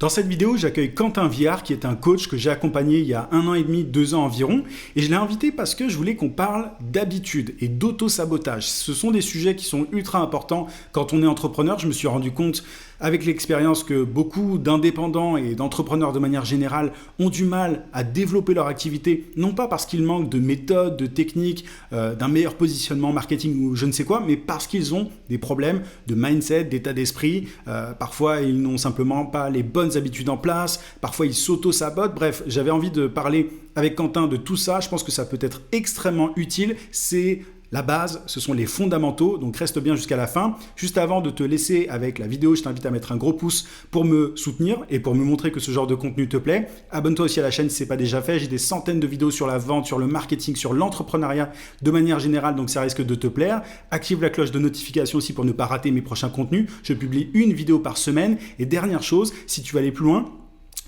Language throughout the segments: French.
Dans cette vidéo, j'accueille Quentin Viard, qui est un coach que j'ai accompagné il y a 1 an et demi, 2 ans environ. Et je l'ai invité parce que je voulais qu'on parle d'habitude et d'auto-sabotage. Ce sont des sujets qui sont ultra importants quand on est entrepreneur. Je me suis rendu compte avec l'expérience que beaucoup d'indépendants et d'entrepreneurs de manière générale ont du mal à développer leur activité, non pas parce qu'ils manquent de méthodes, de techniques, d'un meilleur positionnement marketing ou je ne sais quoi, mais parce qu'ils ont des problèmes de mindset, d'état d'esprit. Parfois, ils n'ont simplement pas les bonnes habitudes en place, parfois ils s'auto-sabotent. Bref, j'avais envie de parler avec Quentin de tout ça. Je pense que ça peut être extrêmement utile. C'est la base, ce sont les fondamentaux, donc reste bien jusqu'à la fin. Juste avant de te laisser avec la vidéo, je t'invite à mettre un gros pouce pour me soutenir et pour me montrer que ce genre de contenu te plaît. Abonne-toi aussi à la chaîne si ce n'est pas déjà fait. J'ai des centaines de vidéos sur la vente, sur le marketing, sur l'entrepreneuriat de manière générale, donc ça risque de te plaire. Active la cloche de notification aussi pour ne pas rater mes prochains contenus. Je publie une vidéo par semaine. Et dernière chose, si tu veux aller plus loin,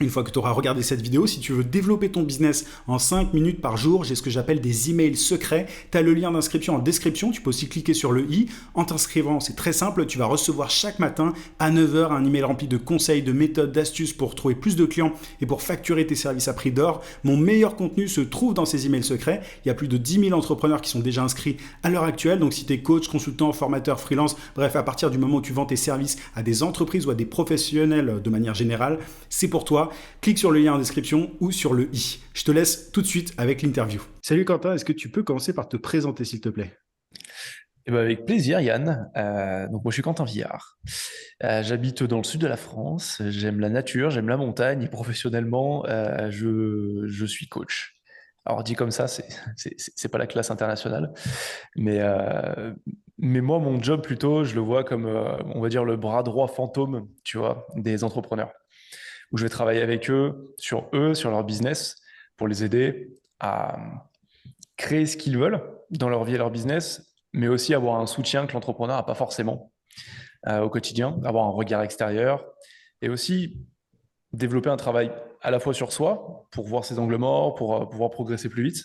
une fois que tu auras regardé cette vidéo, si tu veux développer ton business en 5 minutes par jour, j'ai ce que j'appelle des emails secrets. Tu as le lien d'inscription en description, tu peux aussi cliquer sur le i. En t'inscrivant, c'est très simple, tu vas recevoir chaque matin à 9 heures un email rempli de conseils, de méthodes, d'astuces pour trouver plus de clients et pour facturer tes services à prix d'or. Mon meilleur contenu se trouve dans ces emails secrets. Il y a plus de 10 000 entrepreneurs qui sont déjà inscrits à l'heure actuelle. Donc si tu es coach, consultant, formateur, freelance, bref, à partir du moment où tu vends tes services à des entreprises ou à des professionnels de manière générale, c'est pour toi. Clique sur le lien en description ou sur le i. Je te laisse tout de suite avec l'interview. Salut Quentin, est-ce que tu peux commencer par te présenter s'il te plaît? Eh ben, avec plaisir, Yann. Donc moi, je suis Quentin Villard. J'habite dans le sud de la France. J'aime la nature, j'aime la montagne. Et professionnellement, je suis coach. Alors dit comme ça, c'est pas la classe internationale, mais mais moi, mon job plutôt, je le vois comme, on va dire, le bras droit fantôme, tu vois, des entrepreneurs. Où je vais travailler avec eux, sur leur business, pour les aider à créer ce qu'ils veulent dans leur vie et leur business, mais aussi avoir un soutien que l'entrepreneur n'a pas forcément au quotidien, avoir un regard extérieur et aussi développer un travail à la fois sur soi pour voir ses angles morts, pour pouvoir progresser plus vite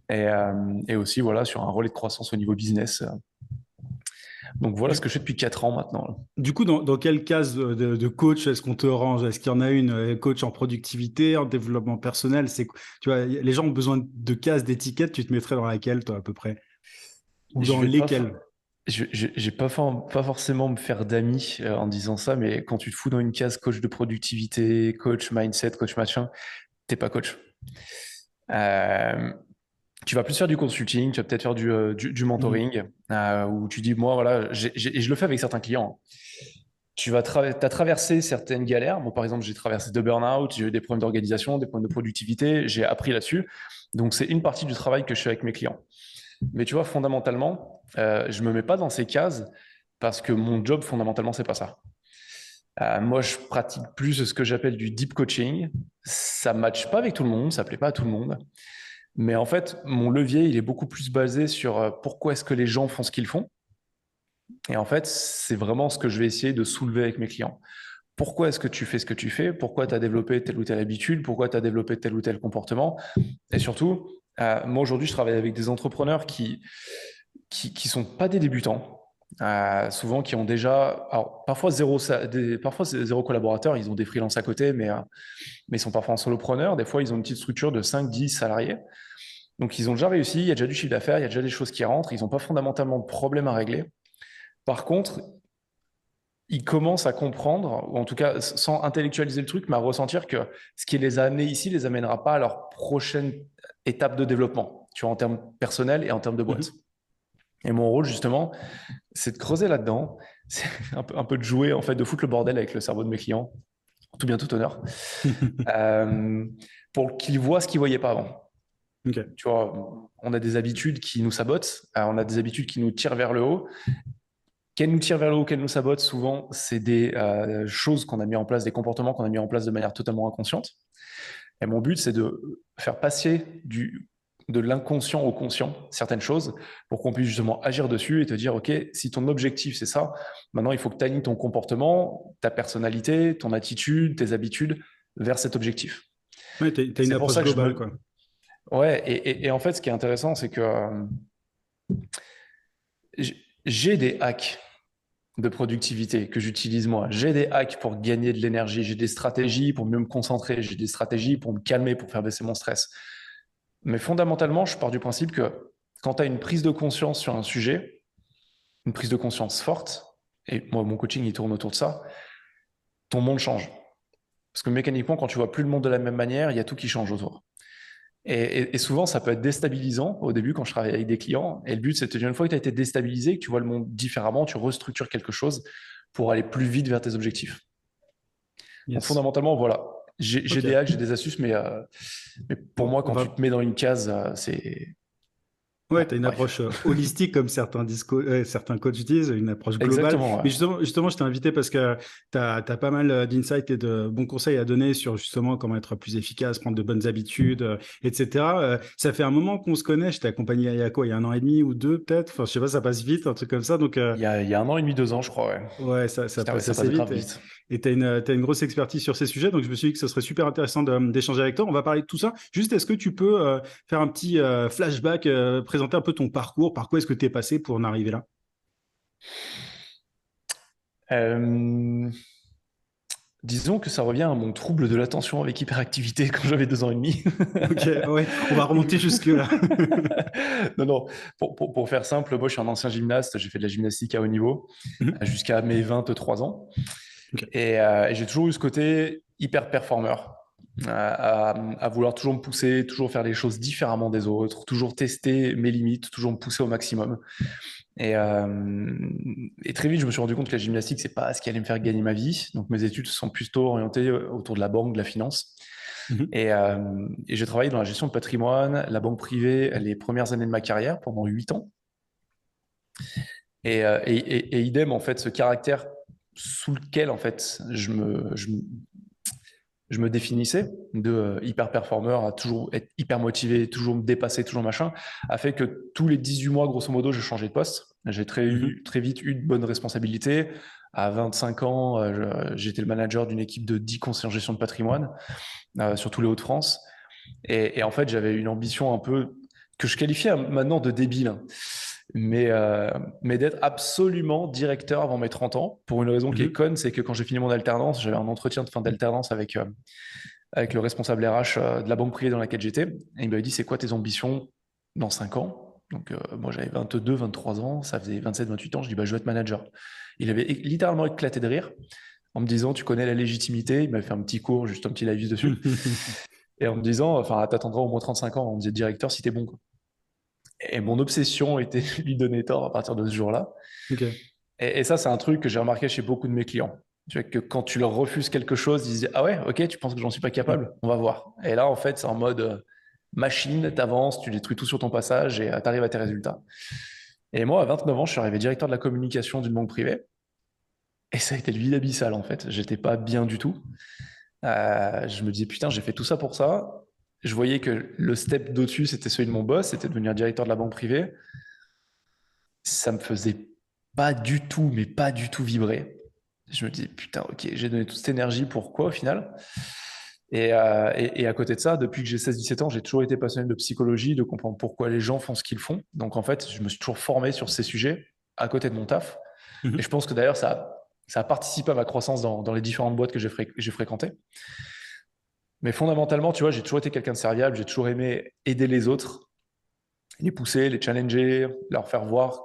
et aussi voilà, sur un relais de croissance au niveau business. Donc voilà ce Du, que je fais depuis 4 ans maintenant. du coup, dans quelle case de coach est-ce qu'on te range? Est-ce qu'il y en a une coach en productivité, en développement personnel? Tu vois, les gens ont besoin de cases, d'étiquettes. Tu te mettrais dans laquelle, toi, à peu près? Ou Je dans vais pas, lesquelles? j'ai pas forcément me faire d'amis en disant ça, mais quand tu te fous dans une case coach de productivité, coach mindset, coach machin, t'es pas coach. Euh, Tu vas plus faire du consulting, tu vas peut-être faire du Mhm. mentoring, où tu dis, moi, voilà, et je le fais avec certains clients. T'as traversé certaines galères. Moi, par exemple, j'ai traversé de burn-out, j'ai eu des problèmes d'organisation, des problèmes de productivité, j'ai appris là-dessus. Donc, c'est une partie du travail que je fais avec mes clients. Mais tu vois, fondamentalement, je me mets pas dans ces cases parce que mon job, fondamentalement, c'est pas ça. Moi, je pratique plus ce que j'appelle du deep coaching. Ça matche pas avec tout le monde, ça plaît pas à tout le monde. Mais en fait, mon levier, il est beaucoup plus basé sur pourquoi est-ce que les gens font ce qu'ils font. Et en fait, c'est vraiment ce que je vais essayer de soulever avec mes clients. Pourquoi est-ce que tu fais ce que tu fais? Pourquoi tu as développé telle ou telle habitude? Pourquoi tu as développé tel ou tel comportement? Et surtout, moi aujourd'hui, je travaille avec des entrepreneurs qui sont pas des débutants. Souvent qui ont déjà, alors parfois parfois c'est zéro collaborateur, ils ont des freelances à côté, mais ils sont parfois en solopreneur. Des fois, ils ont une petite structure de 5, 10 salariés. Donc, ils ont déjà réussi, il y a déjà du chiffre d'affaires, il y a déjà des choses qui rentrent, ils n'ont pas fondamentalement de problème à régler. Par contre, ils commencent à comprendre, ou en tout cas sans intellectualiser le truc, mais à ressentir que ce qui les a amenés ici les amènera pas à leur prochaine étape de développement, tu vois, en termes personnels et en termes de boîte. Mhm. Et mon rôle, justement, c'est de creuser là-dedans, c'est un peu de jouer, en fait, de foutre le bordel avec le cerveau de mes clients, tout bien, tout honneur, euh, pour qu'ils voient ce qu'ils ne voyaient pas avant. Ok. Tu vois, on a des habitudes qui nous sabotent, on a des habitudes qui nous tirent vers le haut. Qu'elles nous tirent vers le haut, qu'elles nous sabotent, souvent, c'est des choses qu'on a mis en place, des comportements qu'on a mis en place de manière totalement inconsciente. Et mon but, c'est de faire passer de l'inconscient au conscient certaines choses pour qu'on puisse justement agir dessus et te dire, OK, si ton objectif, c'est ça, maintenant, il faut que tu alignes ton comportement, ta personnalité, ton attitude, tes habitudes vers cet objectif. Ouais, t'as Et une c'est pour approche ça que globale, quoi. Ouais, et en fait, ce qui est intéressant, c'est que j'ai des hacks. de productivité que j'utilise moi. J'ai des hacks pour gagner de l'énergie, j'ai des stratégies pour mieux me concentrer, j'ai des stratégies pour me calmer, pour faire baisser mon stress. Mais fondamentalement, je pars du principe que quand tu as une prise de conscience sur un sujet, une prise de conscience forte, et moi, mon coaching, il tourne autour de ça, ton monde change. Parce que mécaniquement, quand tu vois plus le monde de la même manière, il y a tout qui change autour. Et souvent, ça peut être déstabilisant au début quand je travaille avec des clients. Et le but, c'est de te dire, une fois que tu as été déstabilisé, que tu vois le monde différemment, tu restructures quelque chose pour aller plus vite vers tes objectifs. Donc Yes. fondamentalement, voilà. J'ai des Ok. hacks, j'ai des astuces, mais pour Bon, moi, on quand tu va. te mets dans une case, c'est... Ouais, Ouais, tu as une bref. approche certains coachs utilisent, une approche globale. Exactement, Mais ouais. justement, je t'ai invité parce que tu as pas mal d'insights et de bons conseils à donner sur justement comment être plus efficace, prendre de bonnes habitudes, etc. Ça fait un moment qu'on se connaît. Je t'ai accompagné il y a quoi? Il y a un an et demi ou deux peut-être. Enfin, je sais pas, ça passe vite, un truc comme ça. Donc, Il y a 1 an et demi, 2 ans, je crois, ouais. ouais, ça Putain, ouais, passe ça assez passe vite grave vite. et t'as une grosse expertise sur ces sujets. Donc, je me suis dit que ce serait super intéressant d'échanger avec toi. On va parler de tout ça. Juste, est-ce que tu peux faire un petit flashback, présenter un peu ton parcours, par quoi est-ce que tu es passé pour en arriver là? Euh, Disons que ça revient à mon trouble de l'attention avec hyperactivité quand j'avais 2 ans et demi. Ok, ouais, on va remonter jusque-là. Non, non, pour faire simple, moi je suis un ancien gymnaste, j'ai fait de la gymnastique à haut niveau Mhm. jusqu'à mes 23 ans. Ok. Et j'ai toujours eu ce côté hyper performeur, à vouloir toujours me pousser, toujours faire les choses différemment des autres, toujours tester mes limites, toujours me pousser au maximum. Et très vite, je me suis rendu compte que la gymnastique, c'est pas ce qui allait me faire gagner ma vie. Donc mes études sont plutôt orientées autour de la banque, de la finance. Mhm. Et j'ai travaillé dans la gestion de patrimoine, la banque privée, les premières années de ma carrière, pendant 8 ans. Et idem, en fait, ce caractère sous lequel, en fait, je me définissais de hyper performeur à toujours être hyper motivé, toujours me dépasser, toujours machin, a fait que tous les 18 mois, grosso modo, j'ai changé de poste. J'ai Mhm. très vite eu de bonnes responsabilités. À 25 ans, j'étais le manager d'une équipe de 10 conseillers en gestion de patrimoine sur tous les Hauts-de-France. Et en fait, j'avais une ambition un peu que je qualifie maintenant de débile, hein. Mais d'être absolument directeur avant mes 30 ans, pour une raison qui est Mhm. conne, c'est que quand j'ai fini mon alternance, j'avais un entretien de fin d'alternance avec le responsable RH de la banque privée dans laquelle j'étais. Et il m'avait dit, c'est quoi tes ambitions dans 5 ans? Donc moi j'avais 22, 23 ans, ça faisait 27, 28 ans, je dis, bah, je veux être manager. Il avait littéralement éclaté de rire en me disant, tu connais la légitimité, il m'avait fait un petit cours, juste un petit live dessus, et en me disant, enfin, t'attendras au moins 35 ans, on me disait directeur si t'es bon, quoi. Et mon obsession était de lui donner tort à partir de ce jour-là. Ok. Et ça, c'est un truc que j'ai remarqué chez beaucoup de mes clients. Tu vois, que quand tu leur refuses quelque chose, ils disent, ah ouais, ok, tu penses que j'en suis pas capable? On va voir. Et là, en fait, c'est en mode machine, t'avances, tu détruis tout sur ton passage et t'arrives à tes résultats. Et moi, à 29 ans, je suis arrivé directeur de la communication d'une banque privée. Et ça a été le vide abyssal, en fait. J'étais pas bien du tout. Je me disais, putain, j'ai fait tout ça pour ça. Je voyais que le step d'au-dessus, c'était celui de mon boss, c'était de devenir directeur de la banque privée. Ça me faisait pas du tout, mais pas du tout vibrer. Je me disais, putain, ok, j'ai donné toute cette énergie pour quoi au final? Et à côté de ça, depuis que j'ai 16-17 ans, j'ai toujours été passionné de psychologie, de comprendre pourquoi les gens font ce qu'ils font. Donc en fait, je me suis toujours formé sur ces sujets à côté de mon taf. Et je Mhm. pense que d'ailleurs, ça a participé à ma croissance dans les différentes boîtes que j'ai fréquentées. Mais fondamentalement, tu vois, j'ai toujours été quelqu'un de serviable, j'ai toujours aimé aider les autres, les pousser, les challenger, leur faire voir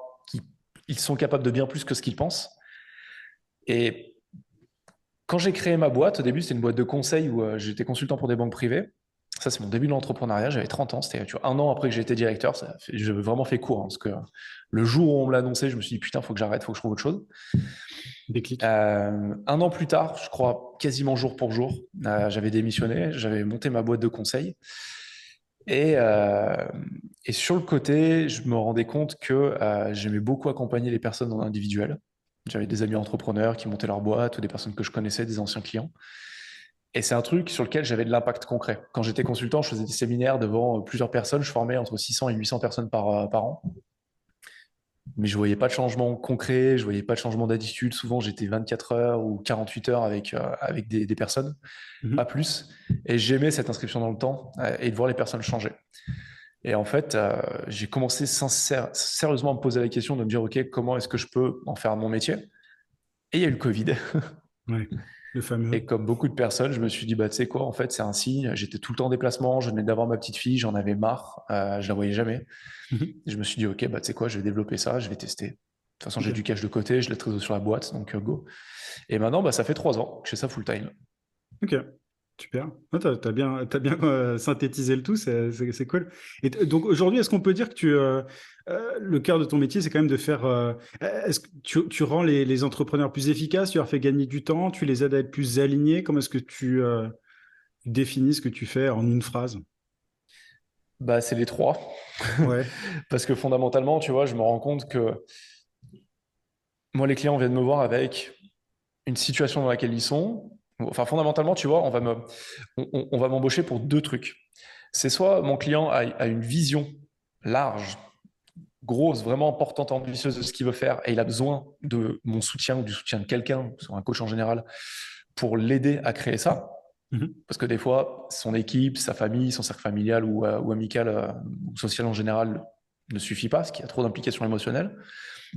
qu'ils sont capables de bien plus que ce qu'ils pensent. Et quand j'ai créé ma boîte, au début, c'était une boîte de conseil où j'étais consultant pour des banques privées. Ça, c'est mon début de l'entrepreneuriat. J'avais 30 ans. C'était, tu vois, 1 an après que j'ai été directeur. J'ai vraiment fait court, hein, parce que le jour où on me l'a annoncé, je me suis dit, putain, faut que j'arrête, faut que je trouve autre chose. Déclic. 1 an plus tard, je crois quasiment jour pour jour, j'avais démissionné, j'avais monté ma boîte de conseil. Et, euh, et sur le côté, je me rendais compte que j'aimais beaucoup accompagner les personnes en individuel. J'avais des amis entrepreneurs qui montaient leur boîte ou des personnes que je connaissais, des anciens clients. Et c'est un truc sur lequel j'avais de l'impact concret. Quand j'étais consultant, je faisais des séminaires devant plusieurs personnes. Je formais entre 600 et 800 personnes par an. Mais je voyais pas de changement concret, je voyais pas de changement d'attitude. Souvent, j'étais 24 heures ou 48 heures avec des personnes, pas Mhm. plus. Et j'aimais cette inscription dans le temps et de voir les personnes changer. Et en fait, j'ai commencé sérieusement à me poser la question de me dire, OK, comment est-ce que je peux en faire mon métier? Et il y a eu le Covid. Ouais, le fameux. Et comme beaucoup de personnes, je me suis dit, bah, tu sais quoi, en fait, c'est un signe. J'étais tout le temps en déplacement, je venais d'avoir ma petite fille, j'en avais marre, je la voyais jamais. Mhm. Et je me suis dit, ok, bah, tu sais quoi, je vais développer ça, je vais tester. De toute façon, j'ai Ok. du cash de côté, je l'ai trésor sur la boîte, donc go. Et maintenant, bah, ça fait 3 ans que je fais ça full time. Ok, super. Ah, t'as bien synthétisé le tout, c'est cool. Et donc aujourd'hui, est-ce qu'on peut dire que le cœur de ton métier, c'est quand même de faire. Est-ce que tu rends les entrepreneurs plus efficaces, tu leur fais gagner du temps, tu les aides à être plus alignés? Comment est-ce que tu définis ce que tu fais en une phrase? Bah, c'est les trois. Ouais. Parce que fondamentalement, tu vois, je me rends compte que moi, les clients viennent me voir avec une situation dans laquelle ils sont. Enfin, fondamentalement, tu vois, on va m'embaucher pour deux trucs. C'est soit mon client a une vision large, grosse, vraiment importante, ambitieuse de ce qu'il veut faire et il a besoin de mon soutien ou du soutien de quelqu'un, soit un coach en général, pour l'aider à créer ça. Mhm. Parce que des fois, son équipe, sa famille, son cercle familial ou amical ou social en général ne suffit pas, parce qu'il y a trop d'implications émotionnelles.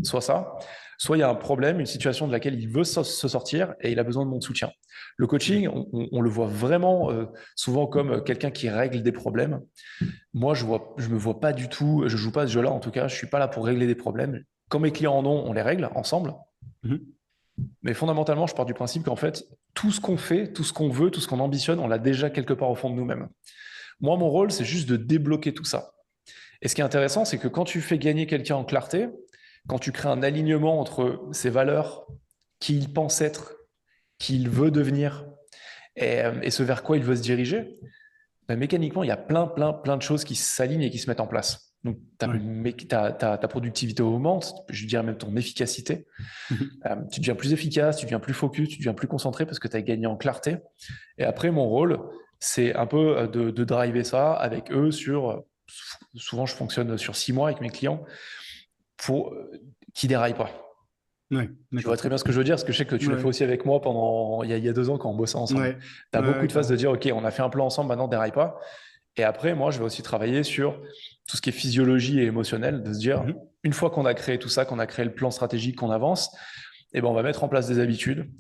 Soit ça, soit il y a un problème, une situation de laquelle il veut se sortir et il a besoin de mon soutien. Le coaching, on le voit vraiment souvent comme quelqu'un qui règle des problèmes. Moi, je me vois pas du tout, je joue pas ce jeu-là en tout cas, je suis pas là pour régler des problèmes. Quand mes clients en ont, on les règle ensemble. Mhm. Mais fondamentalement, je pars du principe qu'en fait, tout ce qu'on fait, tout ce qu'on veut, tout ce qu'on ambitionne, on l'a déjà quelque part au fond de nous-mêmes. Moi, mon rôle, c'est juste de débloquer tout ça. Et ce qui est intéressant, c'est que quand tu fais gagner quelqu'un en clarté, quand tu crées un alignement entre ses valeurs, qui il pense être, qui il veut devenir et ce vers quoi il veut se diriger, ben, mécaniquement, il y a plein de choses qui s'alignent et qui se mettent en place. Donc, Ouais. ta productivité augmente, je dirais même ton efficacité. Mhm. Tu deviens plus efficace, tu deviens plus focus, tu deviens plus concentré parce que tu as gagné en clarté. Et après, mon rôle, c'est un peu de driver ça avec eux sur. Souvent, je fonctionne sur 6 mois avec mes clients pour qu'ils déraillent pas. Ouais, Tu vois d'accord. très bien ce que je veux dire, parce que je sais que tu l'as fait Ouais, aussi avec moi pendant il y a 2 ans quand on bossait ensemble. ouais, Tu as beaucoup ouais, de phases de carrément. dire, OK, on a fait un plan ensemble, maintenant déraille pas. Et après, moi, je vais aussi travailler sur tout ce qui est physiologie et émotionnel, de se dire, Mhm. une fois qu'on a créé tout ça, qu'on a créé le plan stratégique, qu'on avance, eh ben, on va mettre en place des habitudes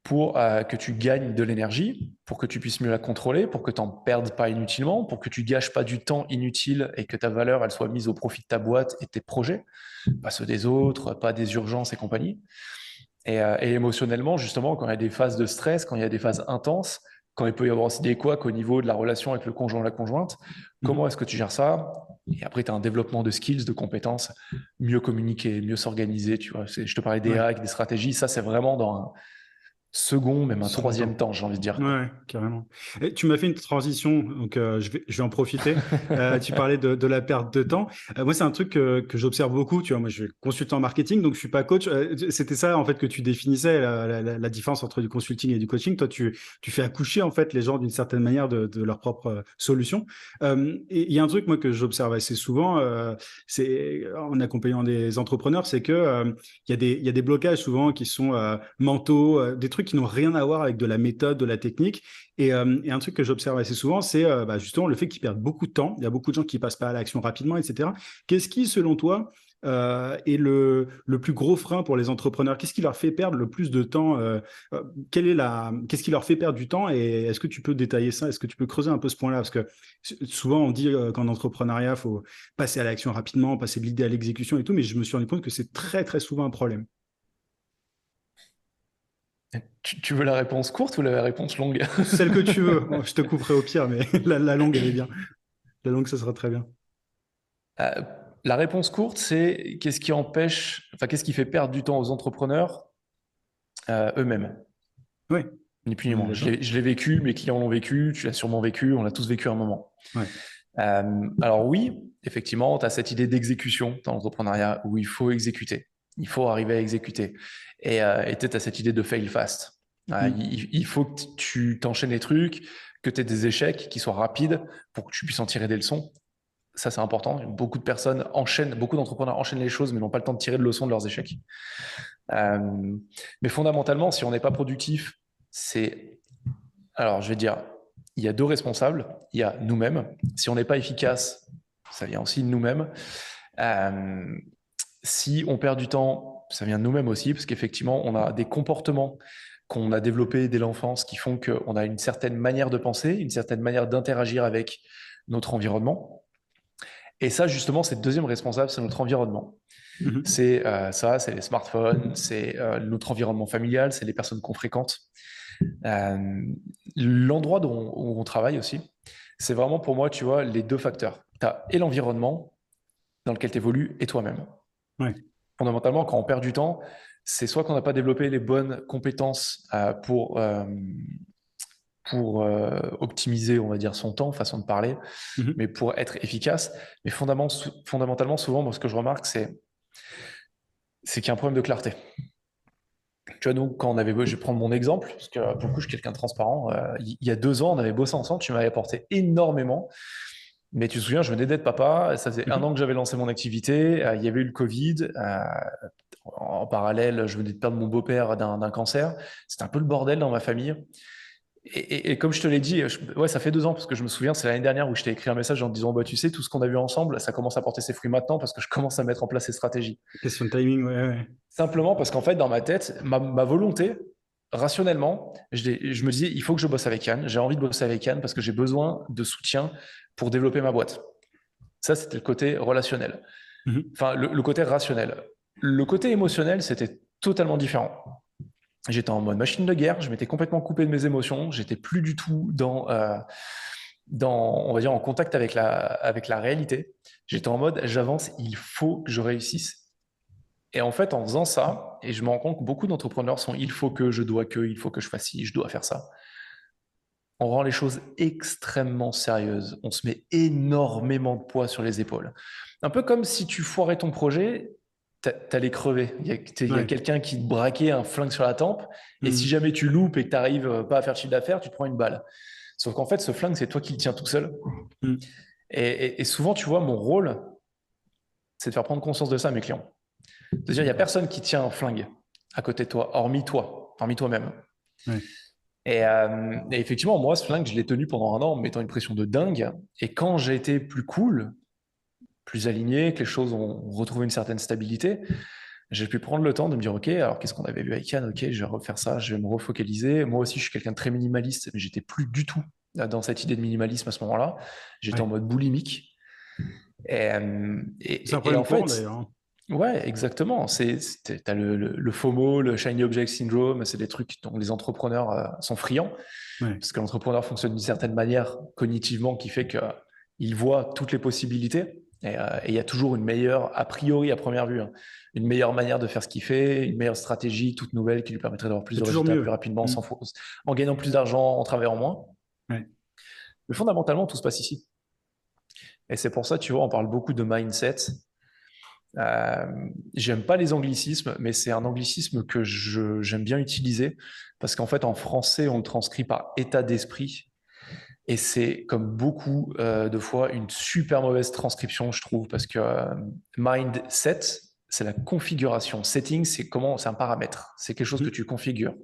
pour que tu gagnes de l'énergie, pour que tu puisses mieux la contrôler, pour que tu n'en perdes pas inutilement, pour que tu gâches pas du temps inutile et que ta valeur, elle soit mise au profit de ta boîte et de tes projets, pas ceux des autres, pas des urgences et compagnie. Et émotionnellement, justement, quand il y a des phases de stress, quand il y a des phases intenses, quand il peut y avoir aussi des couacs au niveau de la relation avec le conjoint ou la conjointe, comment Mhm. est-ce que tu gères ça? Et après, tu as un développement de skills, de compétences, mieux communiquer, mieux s'organiser, tu vois. Je te parlais des Ouais, hacks, des stratégies, ça, c'est vraiment dans un second, même un second troisième temps. temps, j'ai envie de dire, quoi. Ouais, carrément. Et tu m'as fait une transition, donc je vais en profiter. Tu parlais de la perte de temps. Moi, c'est un truc que j'observe beaucoup. Tu vois, moi, je suis consultant en marketing, donc je suis pas coach. C'était ça, en fait, que tu définissais, la différence entre du consulting et du coaching. Toi, tu fais accoucher, en fait, les gens d'une certaine manière de leur propre solution. Et il y a un truc, moi, que j'observe assez souvent, c'est en accompagnant des entrepreneurs, c'est que il y a des blocages souvent qui sont mentaux, des trucs qui n'ont rien à voir avec de la méthode, de la technique. Et un truc que j'observe assez souvent, c'est justement le fait qu'ils perdent beaucoup de temps. Il y a beaucoup de gens qui passent pas à l'action rapidement, etc. Qu'est-ce qui, selon toi, est le plus gros frein pour les entrepreneurs? Qu'est-ce qui leur fait perdre le plus de temps? Qu'est-ce qui leur fait perdre du temps? Et est-ce que tu peux détailler ça? Est-ce que tu peux creuser un peu ce point-là? Parce que souvent, on dit qu'en entrepreneuriat, il faut passer à l'action rapidement, passer de l'idée à l'exécution et tout, mais je me suis rendu compte que c'est très, très souvent un problème. Tu veux la réponse courte ou la réponse longue? Celle que tu veux. Bon, je te couperai au pire, mais la longue, elle est bien. La longue, ça sera très bien. Euh, la réponse courte, c'est qu'est-ce qui empêche, enfin, qu'est-ce qui fait perdre du temps aux entrepreneurs eux-mêmes? Oui, Ni plus ni on est moins. d'accord. Je l'ai vécu, mes clients l'ont vécu, tu l'as sûrement vécu, on l'a tous vécu à un moment. Ouais. Alors oui, effectivement, tu as cette idée d'exécution dans l'entrepreneuriat où il faut exécuter. Il faut arriver à exécuter. Et tu as cette idée de fail fast. Mm. Il faut que tu t'enchaînes les trucs, que tu aies des échecs qui soient rapides pour que tu puisses en tirer des leçons. Ça, c'est important. Beaucoup de personnes enchaînent, beaucoup d'entrepreneurs enchaînent les choses, mais n'ont pas le temps de tirer de leçons de leurs échecs. Euh, mais fondamentalement, si on n'est pas productif, c'est alors, je vais dire, il y a deux responsables. Il y a nous-mêmes. Si on n'est pas efficace, ça vient aussi de nous-mêmes. Euh, si on perd du temps ça vient de nous-mêmes aussi, parce qu'effectivement, on a des comportements qu'on a développés dès l'enfance qui font qu'on a une certaine manière de penser, une certaine manière d'interagir avec notre environnement. Et ça, justement, c'est le deuxième responsable, c'est notre environnement. Mhm. C'est c'est les smartphones, c'est notre environnement familial, c'est les personnes qu'on fréquente. L'endroit où on travaille aussi, c'est vraiment pour moi, tu vois, les deux facteurs. Tu as et l'environnement dans lequel tu évolues et toi-même. Ouais. Fondamentalement, quand on perd du temps, c'est soit qu'on n'a pas développé les bonnes compétences pour optimiser, on va dire, son temps, façon de parler, Mhm. mais pour être efficace. Mais fondamentalement, souvent, moi, ce que je remarque, c'est qu'il y a un problème de clarté. Tu vois, nous, quand on avait, je vais prendre mon exemple, parce que pour le coup, je suis quelqu'un de transparent. Il y a 2 ans, on avait bossé ensemble, tu m'avais apporté énormément. Mais tu te souviens, je venais d'être papa, ça faisait 1 an Mhm. que j'avais lancé mon activité, il y avait eu le Covid, en parallèle, je venais de perdre mon beau-père d'un cancer, c'était un peu le bordel dans ma famille. Et comme je te l'ai dit, ouais, ça fait 2 ans, parce que je me souviens, c'est l'année dernière où je t'ai écrit un message en te disant, bah, tu sais, tout ce qu'on a vu ensemble, ça commence à porter ses fruits maintenant, parce que je commence à mettre en place ces stratégies. Question de timing, ouais, ouais. Simplement parce qu'en fait, dans ma tête, ma volonté, rationnellement, je me disais, il faut que je bosse avec Yann, j'ai envie de bosser avec Yann parce que j'ai besoin de soutien pour développer ma boîte. Ça, c'était le côté relationnel. Mhm. Enfin, le côté rationnel. Le côté émotionnel, c'était totalement différent. J'étais en mode machine de guerre, je m'étais complètement coupé de mes émotions, j'étais plus du tout on va dire, en contact avec la réalité. J'étais en mode, j'avance, il faut que je réussisse. Et en fait, en faisant ça, et je me rends compte que beaucoup d'entrepreneurs sont il faut que, je dois que, il faut que je fasse ci, je dois faire ça. On rend les choses extrêmement sérieuses. On se met énormément de poids sur les épaules. Un peu comme si tu foirais ton projet, t'allais crever. Il y a Ouais. quelqu'un qui te braquait un flingue sur la tempe, et si Mhm. jamais tu loupes et que tu n'arrives pas à faire de chiffre d'affaires, tu te prends une balle. Sauf qu'en fait, ce flingue, c'est toi qui le tiens tout seul. Mhm. Et souvent, tu vois, mon rôle, c'est de faire prendre conscience de ça à mes clients. C'est-à-dire, il n'y a D'accord. personne qui tient un flingue à côté de toi, hormis toi-même. Ouais. Et effectivement, moi, ce flingue, je l'ai tenu pendant 1 an en me mettant une pression de dingue. Et quand j'ai été plus cool, plus aligné, que les choses ont retrouvé une certaine stabilité, j'ai pu prendre le temps de me dire, OK, alors qu'est-ce qu'on avait vu avec Yann? OK, je vais refaire ça, je vais me refocaliser. Moi aussi, je suis quelqu'un de très minimaliste, mais j'étais plus du tout dans cette idée de minimalisme à ce moment-là. J'étais en Ouais. mode boulimique. Et, C'est un et en problème courant fait, d'ailleurs, hein. ouais, exactement. T'as le FOMO, le Shiny Object Syndrome, c'est des trucs dont les entrepreneurs sont friands, Ouais. parce que l'entrepreneur fonctionne d'une certaine manière cognitivement qui fait qu'il voit toutes les possibilités. Et il y a toujours une meilleure, a priori à première vue, hein, une meilleure manière de faire ce qu'il fait, une meilleure stratégie toute nouvelle qui lui permettrait d'avoir plus C'est de toujours résultats plus mieux. rapidement, Mhm. en gagnant plus d'argent, en travaillant moins. Ouais. Mais fondamentalement, tout se passe ici. Et c'est pour ça, tu vois, on parle beaucoup de mindset. Euh, J'aime pas les anglicismes, mais c'est un anglicisme que j'aime bien utiliser parce qu'en fait, en français, on le transcrit par état d'esprit. Et c'est comme beaucoup de fois une super mauvaise transcription, je trouve, parce que mindset, c'est la configuration. Setting, c'est un paramètre. C'est quelque chose que Mhm. tu configures.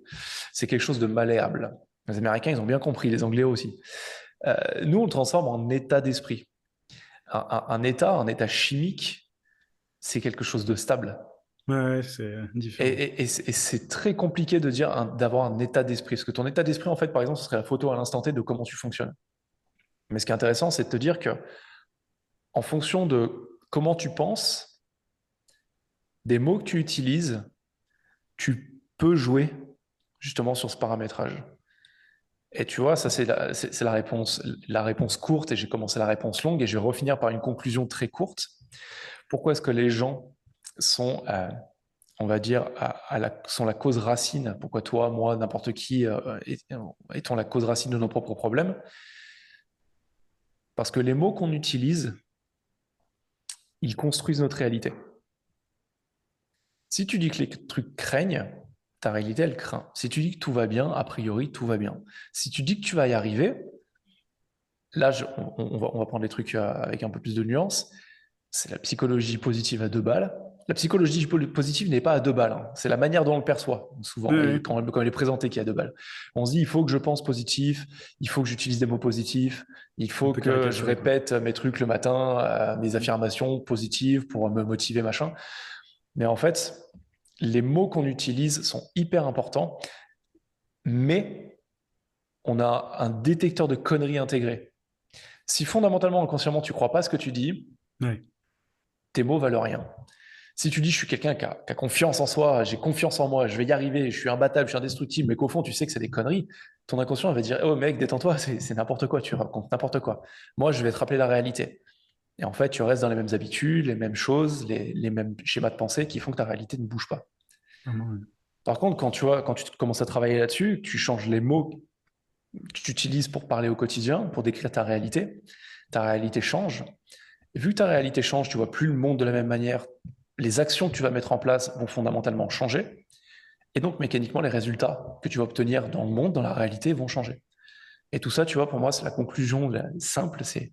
C'est quelque chose de malléable. Les Américains, ils ont bien compris, les Anglais aussi. Nous, on le transforme en état d'esprit. Un état chimique, c'est quelque chose de stable. Ouais, ouais, c'est différent. Et c'est très compliqué de dire d'avoir un état d'esprit. Parce que ton état d'esprit, en fait, par exemple, ce serait la photo à l'instant T de comment tu fonctionnes. Mais ce qui est intéressant, c'est de te dire que en fonction de comment tu penses, des mots que tu utilises, tu peux jouer justement sur ce paramétrage. Et tu vois, ça c'est la réponse courte, et j'ai commencé la réponse longue, et je vais refinir par une conclusion très courte. Pourquoi est-ce que les gens sont, on va dire, sont la cause racine? Pourquoi toi, moi, n'importe qui est-on la cause racine de nos propres problèmes? Parce que les mots qu'on utilise, ils construisent notre réalité. Si tu dis que les trucs craignent, ta réalité, elle craint. Si tu dis que tout va bien, a priori, tout va bien. Si tu dis que tu vas y arriver, là, on va prendre les trucs avec un peu plus de nuance. C'est la psychologie positive à 2 balles. La psychologie positive n'est pas à 2 balles, hein. C'est la manière dont on le perçoit, Ouais, souvent, et ouais. quand elle est présentée qui est à 2 balles. On se dit, il faut que je pense positif, il faut que j'utilise des mots positifs, il Un faut peu que je caricaturé, quoi. répète mes trucs le matin, mes affirmations positives pour me motiver, machin. Mais en fait, les mots qu'on utilise sont hyper importants, mais on a un détecteur de conneries intégré. Si fondamentalement, inconsciemment, tu ne crois pas à ce que tu dis, Ouais. tes mots valent rien. Si tu dis je suis quelqu'un qui a confiance en soi, j'ai confiance en moi, je vais y arriver, je suis imbattable, je suis indestructible, mais qu'au fond tu sais que c'est des conneries, ton inconscient va dire oh mec, détends-toi, c'est n'importe quoi, tu racontes n'importe quoi. Moi, je vais te rappeler la réalité. Et en fait, tu restes dans les mêmes habitudes, les mêmes choses, les mêmes schémas de pensée qui font que ta réalité ne bouge pas. Vraiment, ouais. Par contre, quand tu commences à travailler là-dessus, tu changes les mots que tu utilises pour parler au quotidien, pour décrire ta réalité change. Et vu que ta réalité change, tu vois plus le monde de la même manière, les actions que tu vas mettre en place vont fondamentalement changer. Et donc, mécaniquement, les résultats que tu vas obtenir dans le monde, dans la réalité, vont changer. Et tout ça, tu vois, pour moi, c'est la conclusion simple, c'est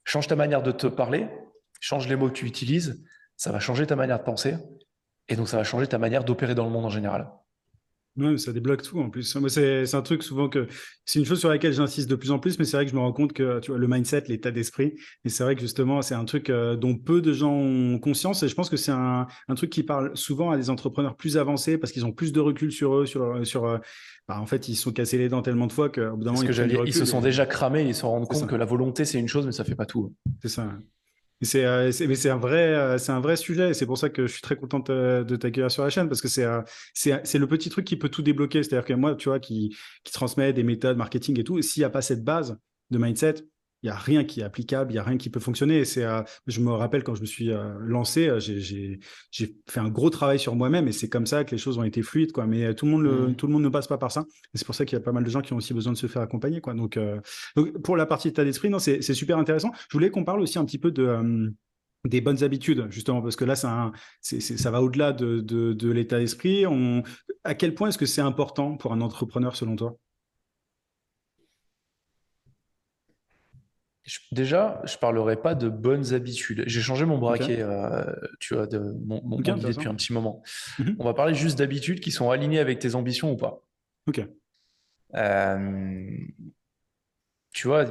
change ta manière de te parler, change les mots que tu utilises, ça va changer ta manière de penser, et donc ça va changer ta manière d'opérer dans le monde en général. Ouais, ça débloque tout en plus. Moi, c'est un truc souvent que c'est une chose sur laquelle j'insiste de plus en plus, mais c'est vrai que je me rends compte que tu vois, le mindset, l'état d'esprit, et c'est vrai que justement, c'est un truc dont peu de gens ont conscience, et je pense que c'est un truc qui parle souvent à des entrepreneurs plus avancés parce qu'ils ont plus de recul sur eux, en fait, ils se sont cassés les dents tellement de fois qu'au bout d'un C'est moment, ce ils que prennent du j'allais. Ils se recul, sont et déjà cramés, ils se rendent c'est compte ça, que la volonté, c'est une chose, mais ça fait pas tout. c'est ça. Et mais c'est un vrai sujet. Et c'est pour ça que je suis très contente de t'accueillir sur la chaîne parce que c'est le petit truc qui peut tout débloquer. C'est-à-dire que moi, tu vois, qui transmet des méthodes marketing et tout, et s'il n'y a pas cette base de mindset, il n'y a rien qui est applicable, il n'y a rien qui peut fonctionner. Je me rappelle quand je me suis lancé, j'ai fait un gros travail sur moi-même et c'est comme ça que les choses ont été fluides, quoi. Mais Mhm. tout le monde ne passe pas par ça. Et c'est pour ça qu'il y a pas mal de gens qui ont aussi besoin de se faire accompagner, quoi. Donc, pour la partie état d'esprit, non, c'est super intéressant. Je voulais qu'on parle aussi un petit peu des bonnes habitudes, justement, parce que là, ça va au-delà de l'état d'esprit. À quel point est-ce que c'est important pour un entrepreneur, selon toi? Déjà, je parlerai pas de bonnes habitudes. J'ai changé mon Ok, braquet, tu vois, de ok, mon idée depuis intéressant. un petit moment. Mhm. On va parler juste d'habitudes qui sont alignées avec tes ambitions ou pas. Ok, Euh, Tu vois,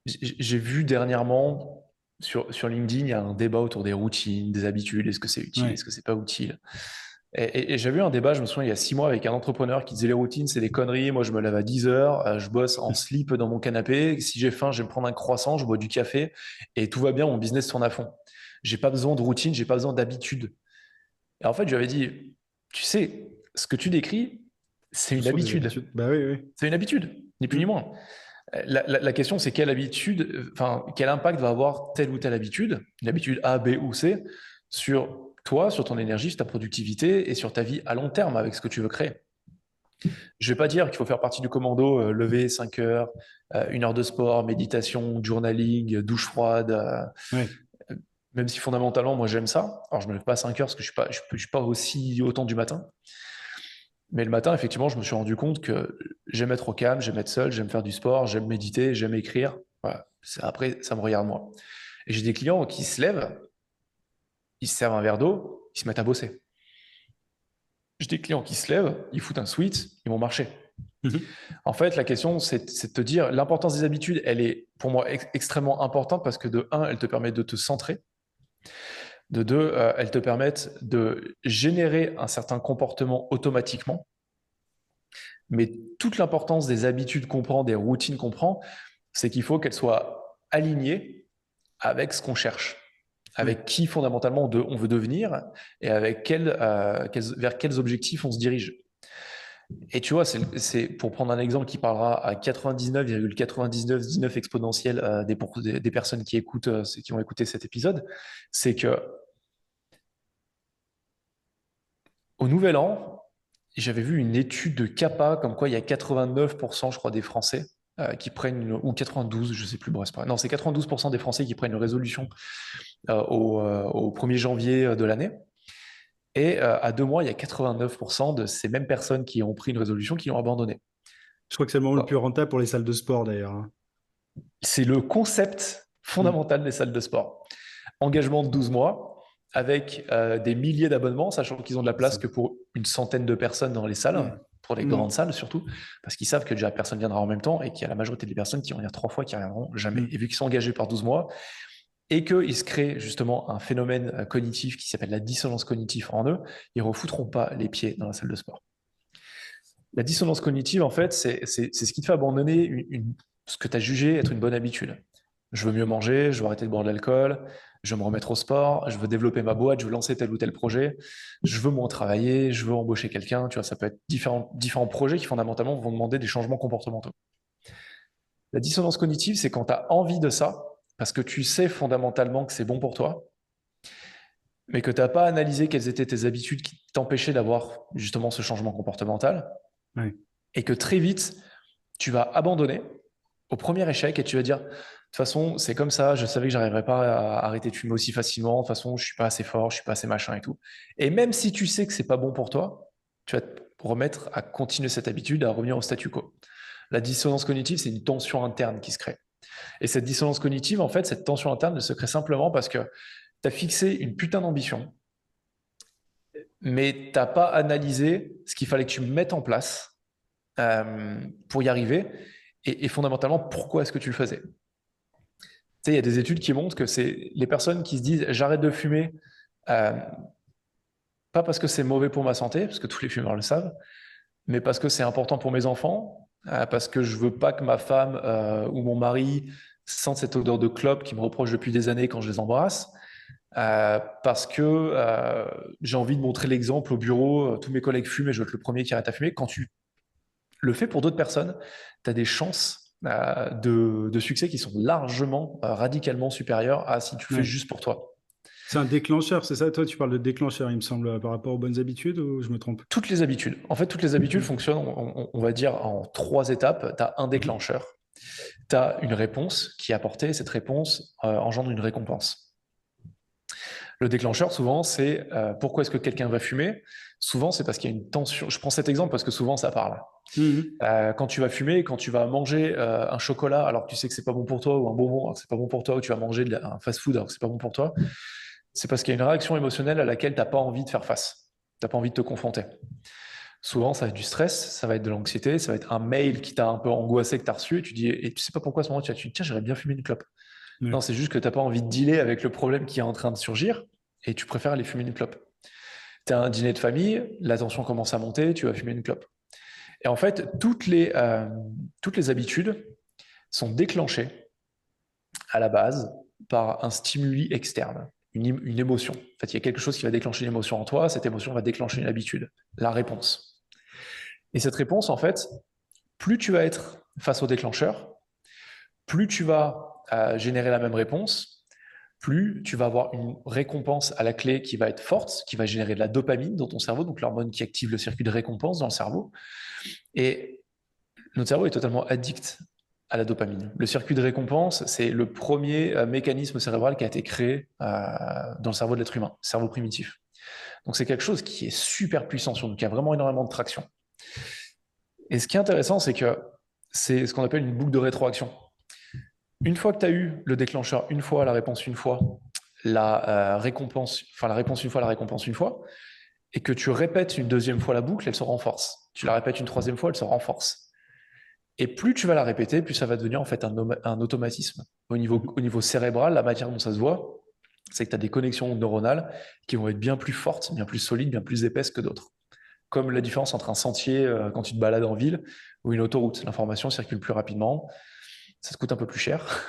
j'ai vu dernièrement sur LinkedIn, il y a un débat autour des routines, des habitudes, est-ce que c'est utile, ouais. est-ce que c'est pas utile. Et j'avais eu un débat, je me souviens, il y a 6 mois avec un entrepreneur qui disait les routines, c'est des conneries. Moi, je me lève à 10 heures, je bosse en slip dans mon canapé. Si j'ai faim, je vais me prendre un croissant, je bois du café et tout va bien, mon business tourne à fond. J'ai pas besoin de routine, j'ai pas besoin d'habitude. Et en fait, je lui avais dit, tu sais, ce que tu décris, c'est Ce une sont des habitude. habitudes. Bah oui, oui. C'est une habitude, ni plus ni Mhm. moins. La question, c'est quelle habitude, enfin, quel impact va avoir telle ou telle habitude, une habitude A, B ou C, sur toi, sur ton énergie, sur ta productivité et sur ta vie à long terme avec ce que tu veux créer. Je vais pas dire qu'il faut faire partie du commando, lever 5 heures, 1 heure de sport, méditation, journaling, douche froide, Ouais. même si fondamentalement, moi j'aime ça. Alors je me lève pas à 5 heures parce que je suis pas aussi autant du matin. Mais le matin, effectivement, je me suis rendu compte que j'aime être au calme, j'aime être seul, j'aime faire du sport, j'aime méditer, j'aime écrire. Voilà. Après, ça me regarde moi. Et j'ai des clients qui se lèvent, ils se servent un verre d'eau, ils se mettent à bosser. J'ai des clients qui se lèvent, ils foutent un sweat, ils vont marcher. Mhm. En fait, la question, c'est de te dire, l'importance des habitudes, elle est pour moi extrêmement importante parce que de un, elle te permet de te centrer. De deux, elles te permettent de générer un certain comportement automatiquement. Mais toute l'importance des habitudes qu'on prend, des routines qu'on prend, c'est qu'il faut qu'elles soient alignées avec ce qu'on cherche, Ouais. avec qui fondamentalement on veut devenir et avec vers quels objectifs on se dirige. Et tu vois, c'est pour prendre un exemple qui parlera à 99,9999 exponentiel des personnes qui écoutent, qui ont écouté cet épisode, c'est que au Nouvel An, j'avais vu une étude de CAPA comme quoi il y a 89%, je crois, des Français qui prennent ou 92, je sais plus, bref, c'est pas. Non, c'est 92% des Français qui prennent une résolution au 1er janvier de l'année. Et à 2 mois, il y a 89% de ces mêmes personnes qui ont pris une résolution qui l'ont abandonnée. Je crois que c'est le moment le plus Quoi. rentable pour les salles de sport, d'ailleurs, hein. C'est le concept Mhm. fondamental des salles de sport. Engagement de 12 mois avec des milliers d'abonnements, sachant qu'ils ont de la C'est place ça. que pour une centaine de personnes dans les salles, Mhm. pour les grandes Mhm. salles surtout, parce qu'ils savent que déjà personne viendra en même temps et qu'il y a la majorité des personnes qui vont venir 3 fois qui ne reviendront jamais. Et Mhm. vu qu'ils sont engagés par 12 mois, et qu'il se crée justement un phénomène cognitif qui s'appelle la dissonance cognitive en eux, ils ne refoutront pas les pieds dans la salle de sport. La dissonance cognitive, en fait, c'est ce qui te fait abandonner ce que tu as jugé être une bonne habitude. Je veux mieux manger, je veux arrêter de boire de l'alcool, je veux me remettre au sport, je veux développer ma boîte, je veux lancer tel ou tel projet, je veux moins travailler, je veux embaucher quelqu'un. Tu vois, ça peut être différents projets qui fondamentalement vont demander des changements comportementaux. La dissonance cognitive, c'est quand tu as envie de ça, parce que tu sais fondamentalement que c'est bon pour toi, mais que tu n'as pas analysé quelles étaient tes habitudes qui t'empêchaient d'avoir justement ce changement comportemental, Ouais. et que très vite, tu vas abandonner au premier échec et tu vas dire, de toute façon, c'est comme ça, je savais que j'arriverais pas à arrêter de fumer aussi facilement, de toute façon, je suis pas assez fort, je suis pas assez machin et tout. Et même si tu sais que c'est pas bon pour toi, tu vas te remettre à continuer cette habitude, à revenir au statu quo. La dissonance cognitive, c'est une tension interne qui se crée. Et cette dissonance cognitive, en fait, cette tension interne ne se crée simplement parce que tu as fixé une putain d'ambition, mais tu n'as pas analysé ce qu'il fallait que tu mettes en place pour y arriver et fondamentalement, pourquoi est-ce que tu le faisais. Tu sais, il y a des études qui montrent que c'est les personnes qui se disent j'arrête de fumer, euh, pas parce que c'est mauvais pour ma santé, parce que tous les fumeurs le savent, mais parce que c'est important pour mes enfants, parce que je veux pas que ma femme ou mon mari sentent cette odeur de clope qui me reproche depuis des années quand je les embrasse, parce que j'ai envie de montrer l'exemple au bureau, tous mes collègues fument et je veux être le premier qui arrête à fumer. Quand tu le fais pour d'autres personnes, tu as des chances de succès qui sont largement, radicalement supérieures à si tu le fais Ouais. juste pour toi. C'est un déclencheur, c'est ça? Toi, tu parles de déclencheur, il me semble, par rapport aux bonnes habitudes, ou je me trompe? Toutes les habitudes. En fait, toutes les habitudes Mhm. fonctionnent, on va dire, en 3 étapes. Tu as un Mhm. déclencheur, tu as une réponse qui est apportée, cette réponse engendre une récompense. Le déclencheur, souvent, c'est pourquoi est-ce que quelqu'un va fumer? Souvent, c'est parce qu'il y a une tension. Je prends cet exemple parce que souvent, ça parle. Mhm. Quand tu vas fumer, quand tu vas manger un chocolat alors que tu sais que c'est pas bon pour toi, ou un bonbon alors que c'est pas bon pour toi, ou tu vas manger un fast-food alors que c'est pas bon pour toi, c'est parce qu'il y a une réaction émotionnelle à laquelle tu n'as pas envie de faire face. Tu n'as pas envie de te confronter. Souvent, ça va être du stress, ça va être de l'anxiété, ça va être un mail qui t'a un peu angoissé que tu as reçu, et tu dis, et tu sais pas pourquoi à ce moment tu dis, tiens, j'aurais bien fumé une clope. Ouais. Non, c'est juste que tu n'as pas envie de dealer avec le problème qui est en train de surgir, et tu préfères aller fumer une clope. Tu as un dîner de famille, la tension commence à monter, tu vas fumer une clope. Et en fait, toutes les habitudes sont déclenchées à la base par un stimuli externe, une émotion. En fait, il y a quelque chose qui va déclencher une émotion en toi, cette émotion va déclencher une habitude, la réponse. Et cette réponse, en fait, plus tu vas être face au déclencheur, plus tu vas générer la même réponse, plus tu vas avoir une récompense à la clé qui va être forte, qui va générer de la dopamine dans ton cerveau, donc l'hormone qui active le circuit de récompense dans le cerveau. Et notre cerveau est totalement addict à la dopamine. Le circuit de récompense, c'est le premier mécanisme cérébral qui a été créé dans le cerveau de l'être humain, le cerveau primitif. Donc c'est quelque chose qui est super puissant sur nous, qui a vraiment énormément de traction. Et ce qui est intéressant, c'est que c'est ce qu'on appelle une boucle de rétroaction. Une fois que tu as eu le déclencheur une fois, la réponse une fois, la réponse une fois, la récompense une fois, et que tu répètes une deuxième fois la boucle, elle se renforce. Tu la répètes une troisième fois, elle se renforce. Et plus tu vas la répéter, plus ça va devenir en fait un automatisme. Au niveau cérébral, la matière dont ça se voit, c'est que tu as des connexions neuronales qui vont être bien plus fortes, bien plus solides, bien plus épaisses que d'autres. Comme la différence entre un sentier quand tu te balades en ville ou une autoroute. L'information circule plus rapidement, ça te coûte un peu plus cher,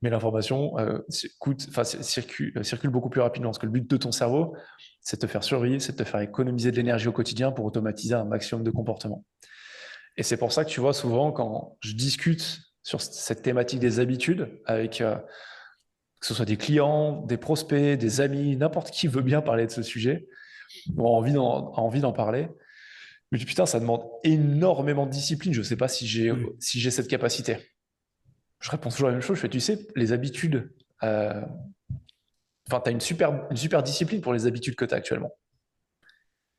mais l'information circule beaucoup plus rapidement. Parce que le but de ton cerveau, c'est de te faire survivre, c'est de te faire économiser de l'énergie au quotidien pour automatiser un maximum de comportements. Et c'est pour ça que tu vois souvent quand je discute sur cette thématique des habitudes avec que ce soit des clients, des prospects, des amis, n'importe qui veut bien parler de ce sujet, ou a envie d'en parler. Mais putain, ça demande énormément de discipline. Je ne sais pas Ouais. si j'ai cette capacité. Je réponds toujours la même chose. Je fais, tu sais, les habitudes. Enfin, tu as une super discipline pour les habitudes que tu as actuellement.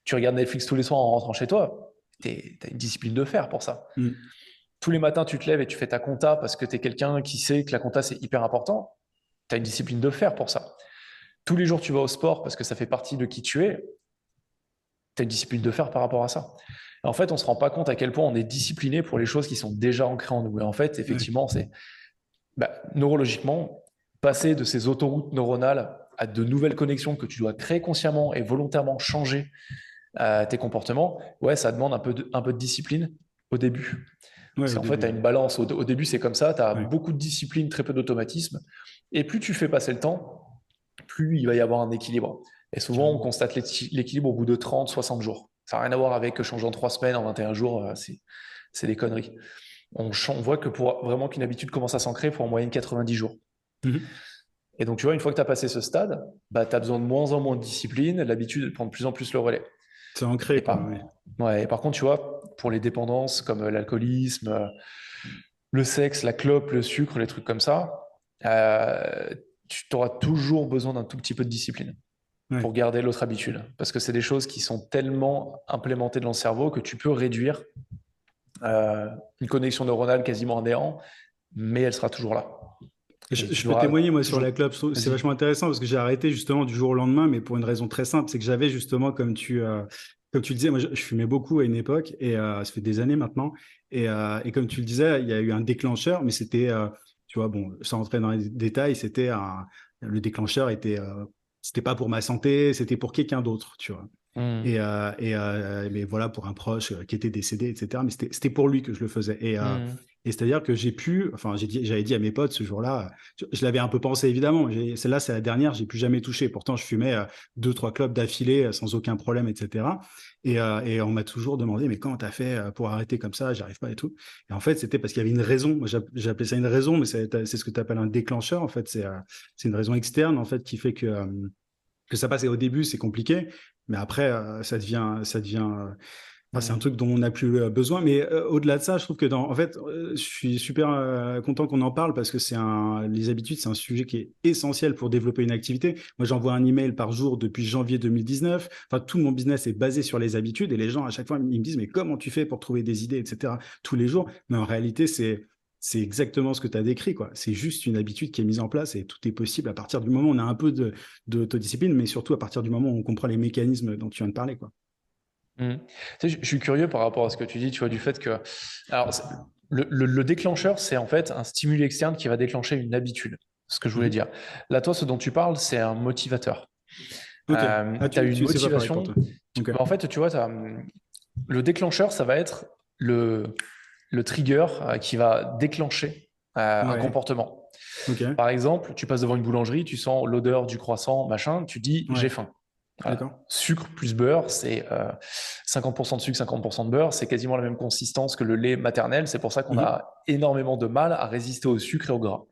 Tu regardes Netflix tous les soirs en rentrant chez toi. Tu as une discipline de fer pour ça. Mm. Tous les matins, tu te lèves et tu fais ta compta parce que tu es quelqu'un qui sait que la compta, c'est hyper important. Tu as une discipline de fer pour ça. Tous les jours, tu vas au sport parce que ça fait partie de qui tu es. Tu as une discipline de fer par rapport à ça. Et en fait, on ne se rend pas compte à quel point on est discipliné pour les choses qui sont déjà ancrées en nous. Et en fait, Ouais. effectivement, neurologiquement, passer de ces autoroutes neuronales à de nouvelles connexions que tu dois créer consciemment et volontairement changer tes comportements, ouais, ça demande un peu de discipline au début. Ouais, Parce au qu'en fait, tu as début. une balance. Au début, c'est comme ça, tu as Ouais. beaucoup de discipline, très peu d'automatisme. Et plus tu fais passer le temps, plus il va y avoir un équilibre. Et souvent, on Carrément. constate l'équilibre au bout de 30, 60 jours. Ça n'a rien à voir avec changeant 3 semaines en 21 jours, c'est des conneries. On voit que pour vraiment qu'une habitude commence à s'ancrer, il faut en moyenne 90 jours. Mhm. Et donc, tu vois, une fois que tu as passé ce stade, bah, tu as besoin de moins en moins de discipline, l'habitude prend de plus en plus le relais. C'est ancré, Et quoi. par, Ouais. ouais, et par contre, tu vois, pour les dépendances comme l'alcoolisme, le sexe, la clope, le sucre, les trucs comme ça, tu auras toujours besoin d'un tout petit peu de discipline Ouais. pour garder l'autre habitude. Parce que c'est des choses qui sont tellement implémentées dans le cerveau que tu peux réduire euh, une connexion neuronale quasiment en néant, mais elle sera toujours là. Et Je tu peux témoigner, devras moi, sur toujours... la clope. C'est Vas-y. vachement intéressant parce que j'ai arrêté justement du jour au lendemain, mais pour une raison très simple, c'est que j'avais justement, comme tu le disais, moi, je fumais beaucoup à une époque et ça fait des années maintenant. Et comme tu le disais, il y a eu un déclencheur, mais c'était, tu vois, bon, sans rentrer dans les détails, le déclencheur c'était pas pour ma santé, c'était pour quelqu'un d'autre, tu vois. Mmh. Mais voilà, pour un proche qui était décédé, etc. Mais c'était pour lui que je le faisais. Mmh. Et c'est-à-dire que enfin, j'avais dit à mes potes ce jour-là, je l'avais un peu pensé évidemment. Celle-là, c'est la dernière, j'ai plus jamais touché. Pourtant, je fumais deux, trois clopes d'affilée sans aucun problème, etc. Et on m'a toujours demandé, mais comment t'as fait pour arrêter comme ça? J'arrive pas et tout. Et en fait, c'était parce qu'il y avait une raison. Moi, j'appelais ça une raison, mais c'est ce que tu appelles un déclencheur. En fait, c'est une raison externe en fait qui fait que ça passe. Et au début, c'est compliqué, mais après, enfin, c'est un Mmh. truc dont on n'a plus besoin. Mais au-delà de ça, je trouve que en fait, je suis super content qu'on en parle parce que les habitudes, c'est un sujet qui est essentiel pour développer une activité. Moi, j'envoie un email par jour depuis janvier 2019. Enfin, tout mon business est basé sur les habitudes et les gens, à chaque fois, ils me disent, mais comment tu fais pour trouver des idées, etc., tous les jours. Mais en réalité, c'est exactement ce que tu as décrit, quoi. C'est juste une habitude qui est mise en place et tout est possible à partir du moment où on a un peu d'autodiscipline, mais surtout à partir du moment où on comprend les mécanismes dont tu viens de parler, quoi. Mmh. Tu sais, je suis curieux par rapport à ce que tu dis, tu vois, du fait que... Alors, le déclencheur, c'est en fait un stimuli externe qui va déclencher une habitude, ce que je voulais Mhm. dire. Là, toi, ce dont tu parles, c'est un motivateur. Ok. Ah, Tu as une c'est pas pareil pour motivation. toi. Ok. En fait, tu vois, le déclencheur, ça va être le trigger qui va déclencher un Ouais. comportement. Ok. Par exemple, tu passes devant une boulangerie, tu sens l'odeur du croissant, machin, tu dis j'ai Ouais. faim. Voilà. D'accord. Sucre plus beurre, c'est 50% de sucre, 50% de beurre, c'est quasiment la même consistance que le lait maternel. C'est pour ça qu'on Mhm. a énormément de mal à résister au sucre et au gras.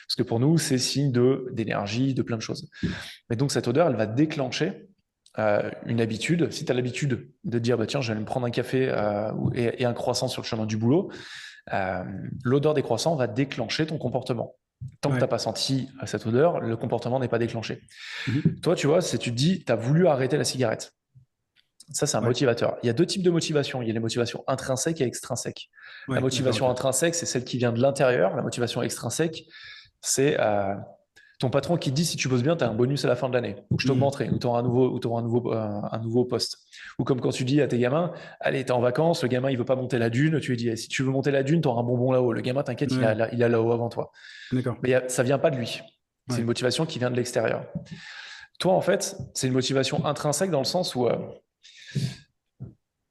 Parce que pour nous, c'est signe d'énergie, de plein de choses. Mais donc cette odeur, elle va déclencher une habitude. Si tu as l'habitude de dire, bah, tiens, je vais me prendre un café et un croissant sur le chemin du boulot, euh, l'odeur des croissants va déclencher ton comportement. Tant que tu n'as Ouais. pas senti cette odeur, le comportement n'est pas déclenché. Mhm. Toi, tu vois, si tu te dis, tu as voulu arrêter la cigarette, ça, c'est un Ouais. motivateur. Il y a deux types de motivation. Il y a les motivations intrinsèques et extrinsèques. La Ouais. D'accord. motivation Ok. intrinsèque, c'est celle qui vient de l'intérieur. La motivation extrinsèque, c'est ton patron qui te dit si tu bosses bien, tu as un bonus à la fin de l'année, ou je Mhm. t'augmenterai, ou tu auras un nouveau poste. Ou comme quand tu dis à tes gamins, allez, tu es en vacances, le gamin il veut pas monter la dune, tu lui dis si tu veux monter la dune, tu auras un bonbon là-haut. Le gamin, t'inquiète, Ouais. il a là-haut avant toi. D'accord. Mais ça vient pas de lui. C'est une Ouais. motivation qui vient de l'extérieur. Toi, en fait, c'est une motivation intrinsèque dans le sens où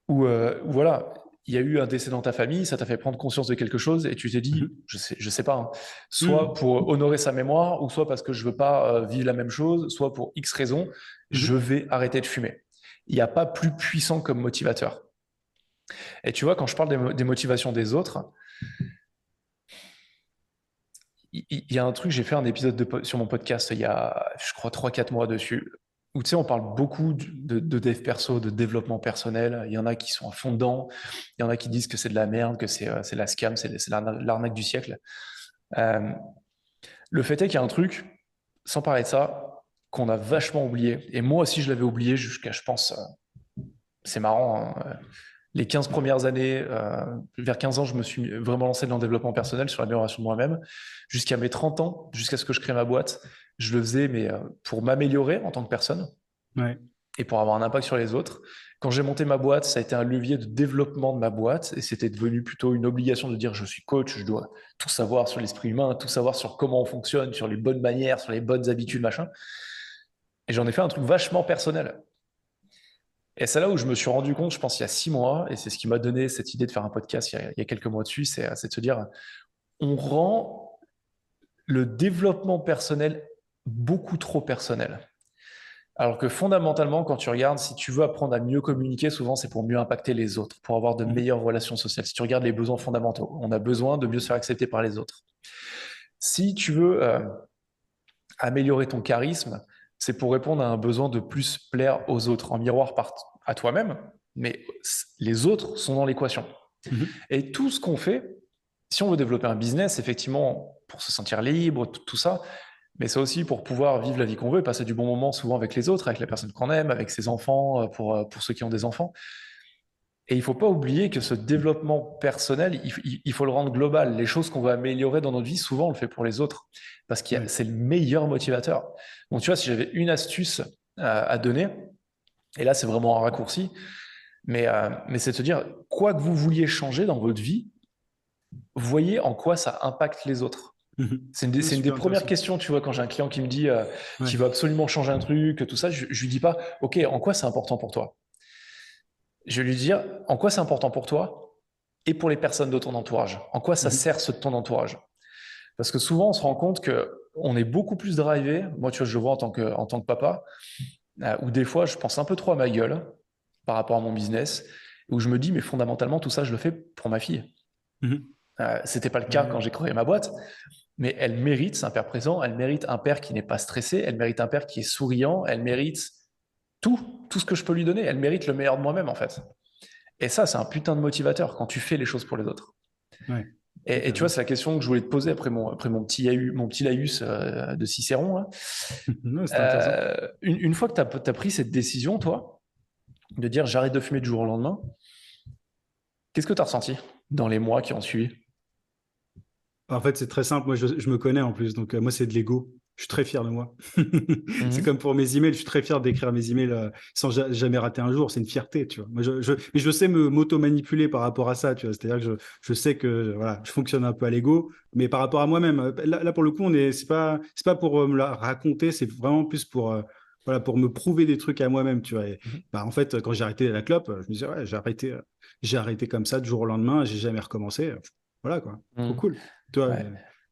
voilà, il y a eu un décès dans ta famille, ça t'a fait prendre conscience de quelque chose et tu t'es dit, Mhm. je sais pas, hein, soit Mhm. pour honorer sa mémoire, ou soit parce que je veux pas vivre la même chose, soit pour X raisons, je Mhm. vais arrêter de fumer. Il n'y a pas plus puissant comme motivateur. Et tu vois, quand je parle des motivations des autres, il y a un truc, j'ai fait un épisode sur mon podcast il y a, je crois, 3 4 mois dessus, où tu sais, on parle beaucoup de dev perso, de développement personnel. Il y en a qui sont à fond dedans, il y en a qui disent que c'est de la merde, que c'est la scam, c'est l'arnaque du siècle. Euh, le fait est qu'il y a un truc, sans parler de ça, qu'on a vachement oublié. Et moi aussi, je l'avais oublié jusqu'à, je pense, c'est marrant, hein, les 15 premières années, vers 15 ans, je me suis vraiment lancé dans le développement personnel, sur l'amélioration de moi-même. Jusqu'à mes 30 ans, jusqu'à ce que je crée ma boîte, je le faisais mais pour m'améliorer en tant que personne. Ouais. et pour avoir un impact sur les autres. Quand j'ai monté ma boîte, ça a été un levier de développement de ma boîte et c'était devenu plutôt une obligation de dire je suis coach, je dois tout savoir sur l'esprit humain, tout savoir sur comment on fonctionne, sur les bonnes manières, sur les bonnes habitudes, machin. Et j'en ai fait un truc vachement personnel. Et c'est là où je me suis rendu compte, je pense, il y a 6 mois, et c'est ce qui m'a donné cette idée de faire un podcast il y a quelques mois dessus, c'est de se dire, on rend le développement personnel beaucoup trop personnel. Alors que fondamentalement, quand tu regardes, si tu veux apprendre à mieux communiquer, souvent c'est pour mieux impacter les autres, pour avoir de meilleures relations sociales. Si tu regardes les besoins fondamentaux, on a besoin de mieux se faire accepter par les autres. Si tu veux améliorer ton charisme, c'est pour répondre à un besoin de plus plaire aux autres, en miroir à toi-même, mais les autres sont dans l'équation. Et tout ce qu'on fait, si on veut développer un business, effectivement, pour se sentir libre, tout ça, mais c'est aussi pour pouvoir vivre la vie qu'on veut, passer du bon moment souvent avec les autres, avec les personnes qu'on aime, avec ses enfants, pour ceux qui ont des enfants. Et il ne faut pas oublier que ce développement personnel, il faut le rendre global. Les choses qu'on veut améliorer dans notre vie, souvent, on le fait pour les autres, parce que c'est le meilleur motivateur. Donc, tu vois, si j'avais une astuce à donner, et là, c'est vraiment un raccourci, mais c'est de se dire, quoi que vous vouliez changer dans votre vie, voyez en quoi ça impacte les autres. C'est une des premières questions, tu vois, quand j'ai un client qui me dit qu'il veut absolument changer un truc, tout ça, je lui dis pas, OK, en quoi c'est important pour toi? Je vais lui dire, en quoi c'est important pour toi et pour les personnes de ton entourage? En quoi ça sert ceux de ton entourage? Parce que souvent, on se rend compte qu'on est beaucoup plus drivé. Moi, tu vois, je le vois en tant que papa, où des fois, je pense un peu trop à ma gueule par rapport à mon business, où je me dis, mais fondamentalement, tout ça, je le fais pour ma fille. C'était pas le cas quand j'ai créé ma boîte, mais elle mérite, c'est un père présent, elle mérite un père qui n'est pas stressé, elle mérite un père qui est souriant, elle mérite tout ce que je peux lui donner, elle mérite le meilleur de moi-même en fait. Et ça, c'est un putain de motivateur quand tu fais les choses pour les autres. Et tu vois, c'est la question que je voulais te poser après mon petit laïus de Cicéron. Hein. Une fois que tu as pris cette décision, toi, de dire j'arrête de fumer du jour au lendemain, qu'est-ce que tu as ressenti dans les mois qui ont suivi? En fait, c'est très simple. Moi, je me connais en plus. Donc, moi, c'est de l'ego. Je suis très fier de moi. C'est comme pour mes emails. Je suis très fier d'écrire mes emails sans jamais rater un jour. C'est une fierté, tu vois. Moi, mais je sais m'auto-manipuler par rapport à ça, tu vois. C'est-à-dire que je sais que voilà, je fonctionne un peu à l'ego, mais par rapport à moi-même. Là, pour le coup, c'est pas pour me la raconter. C'est vraiment plus pour voilà, pour me prouver des trucs à moi-même, tu vois. Et, en fait, quand j'ai arrêté la clope, je me disais, ouais, j'ai arrêté comme ça du jour au lendemain. J'ai jamais recommencé. Voilà, quoi. Trop cool. Tu vois,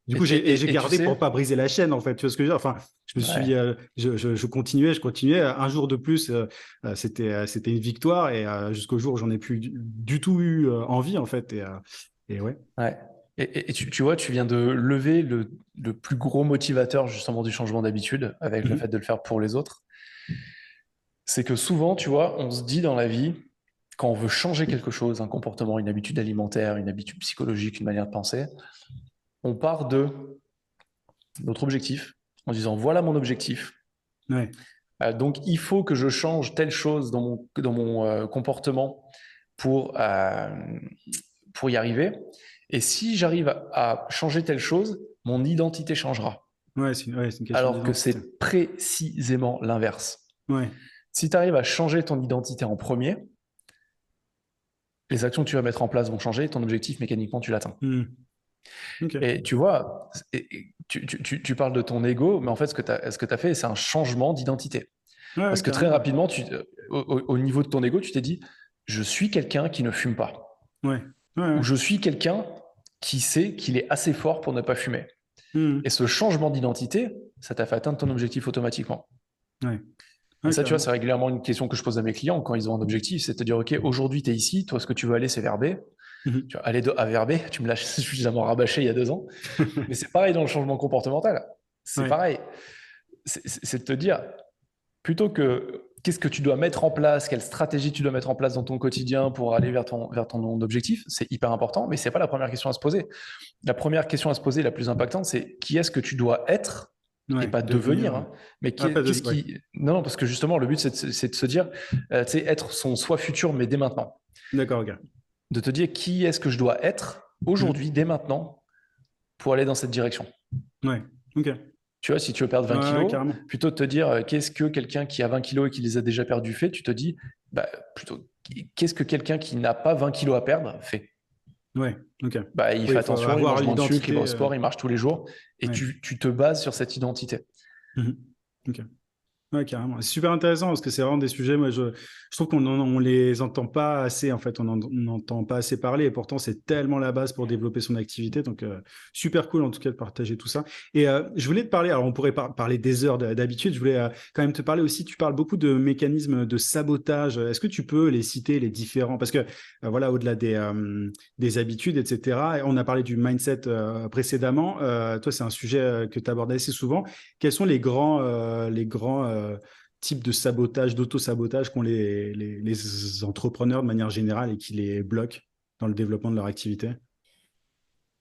du coup, j'ai gardé pour pas briser la chaîne, en fait. Tu vois ce que je veux dire? Enfin, je me suis, je continuais. Un jour de plus, c'était une victoire et jusqu'au jour où j'en ai plus du tout eu envie, en fait. Et ouais. Et tu vois, tu viens de lever le plus gros motivateur justement du changement d'habitude avec le fait de le faire pour les autres. C'est que souvent, tu vois, on se dit dans la vie, quand on veut changer quelque chose, un comportement, une habitude alimentaire, une habitude psychologique, une manière de penser, on part de notre objectif en disant voilà mon objectif. Donc il faut que je change telle chose dans mon comportement pour y arriver. Et si j'arrive à changer telle chose, mon identité changera. C'est une question alors que c'est précisément l'inverse. Si tu arrives à changer ton identité en premier, les actions que tu vas mettre en place vont changer, ton objectif mécaniquement tu l'atteins. Et tu vois, tu parles de ton ego, mais en fait ce que tu as fait, c'est un changement d'identité. Parce que très rapidement, au niveau de ton ego, tu t'es dit, je suis quelqu'un qui ne fume pas. Ou je suis quelqu'un qui sait qu'il est assez fort pour ne pas fumer. Et ce changement d'identité, ça t'a fait atteindre ton objectif automatiquement. Et ça, tu vois, c'est régulièrement une question que je pose à mes clients quand ils ont un objectif, c'est de te dire, OK, aujourd'hui, tu es ici, toi, ce que tu veux aller, c'est vers B. Tu vas aller à vers B, tu me l'as suffisamment rabâché il y a 2 ans. Mais c'est pareil dans le changement comportemental. C'est pareil. C'est de te dire, plutôt que qu'est-ce que tu dois mettre en place, quelle stratégie tu dois mettre en place dans ton quotidien pour aller vers ton objectif, c'est hyper important, mais c'est pas la première question à se poser. La première question à se poser, la plus impactante, c'est qui est-ce que tu dois être et pas devenir. Hein. Mais qu'est-ce qui... Non, parce que justement, le but, c'est de se dire, être son soi futur, mais dès maintenant. D'accord, ok. De te dire qui est-ce que je dois être aujourd'hui, dès maintenant, pour aller dans cette direction. Ok. Tu vois, si tu veux perdre 20 Ouais, kilos, carrément. plutôt de te dire qu'est-ce que quelqu'un qui a 20 kilos et qui les a déjà perdus fait, tu te dis bah, plutôt qu'est-ce que quelqu'un qui n'a pas 20 kilos à perdre fait. Ouais, ok. Bah, il Oui, fait il faut attention, il avoir mange moins de sucre, il va l'identité. au sport, il marche tous les jours et Ouais. tu te bases sur cette identité. Mhm. Ok. Ouais, carrément. C'est super intéressant parce que c'est vraiment des sujets, moi, je trouve on les entend pas assez, en fait, on n'entend pas assez parler et pourtant c'est tellement la base pour développer son activité. Donc, super cool en tout cas de partager tout ça. Et je voulais te parler, alors on pourrait parler des heures d'habitude, je voulais quand même te parler aussi, tu parles beaucoup de mécanismes de sabotage. Est-ce que tu peux les citer, les différents? Parce que, voilà, au-delà des habitudes, etc., on a parlé du mindset précédemment. Toi, c'est un sujet que tu abordes assez souvent. Quels sont les grands types de sabotage, d'auto-sabotage qu'ont les entrepreneurs de manière générale et qui les bloquent dans le développement de leur activité?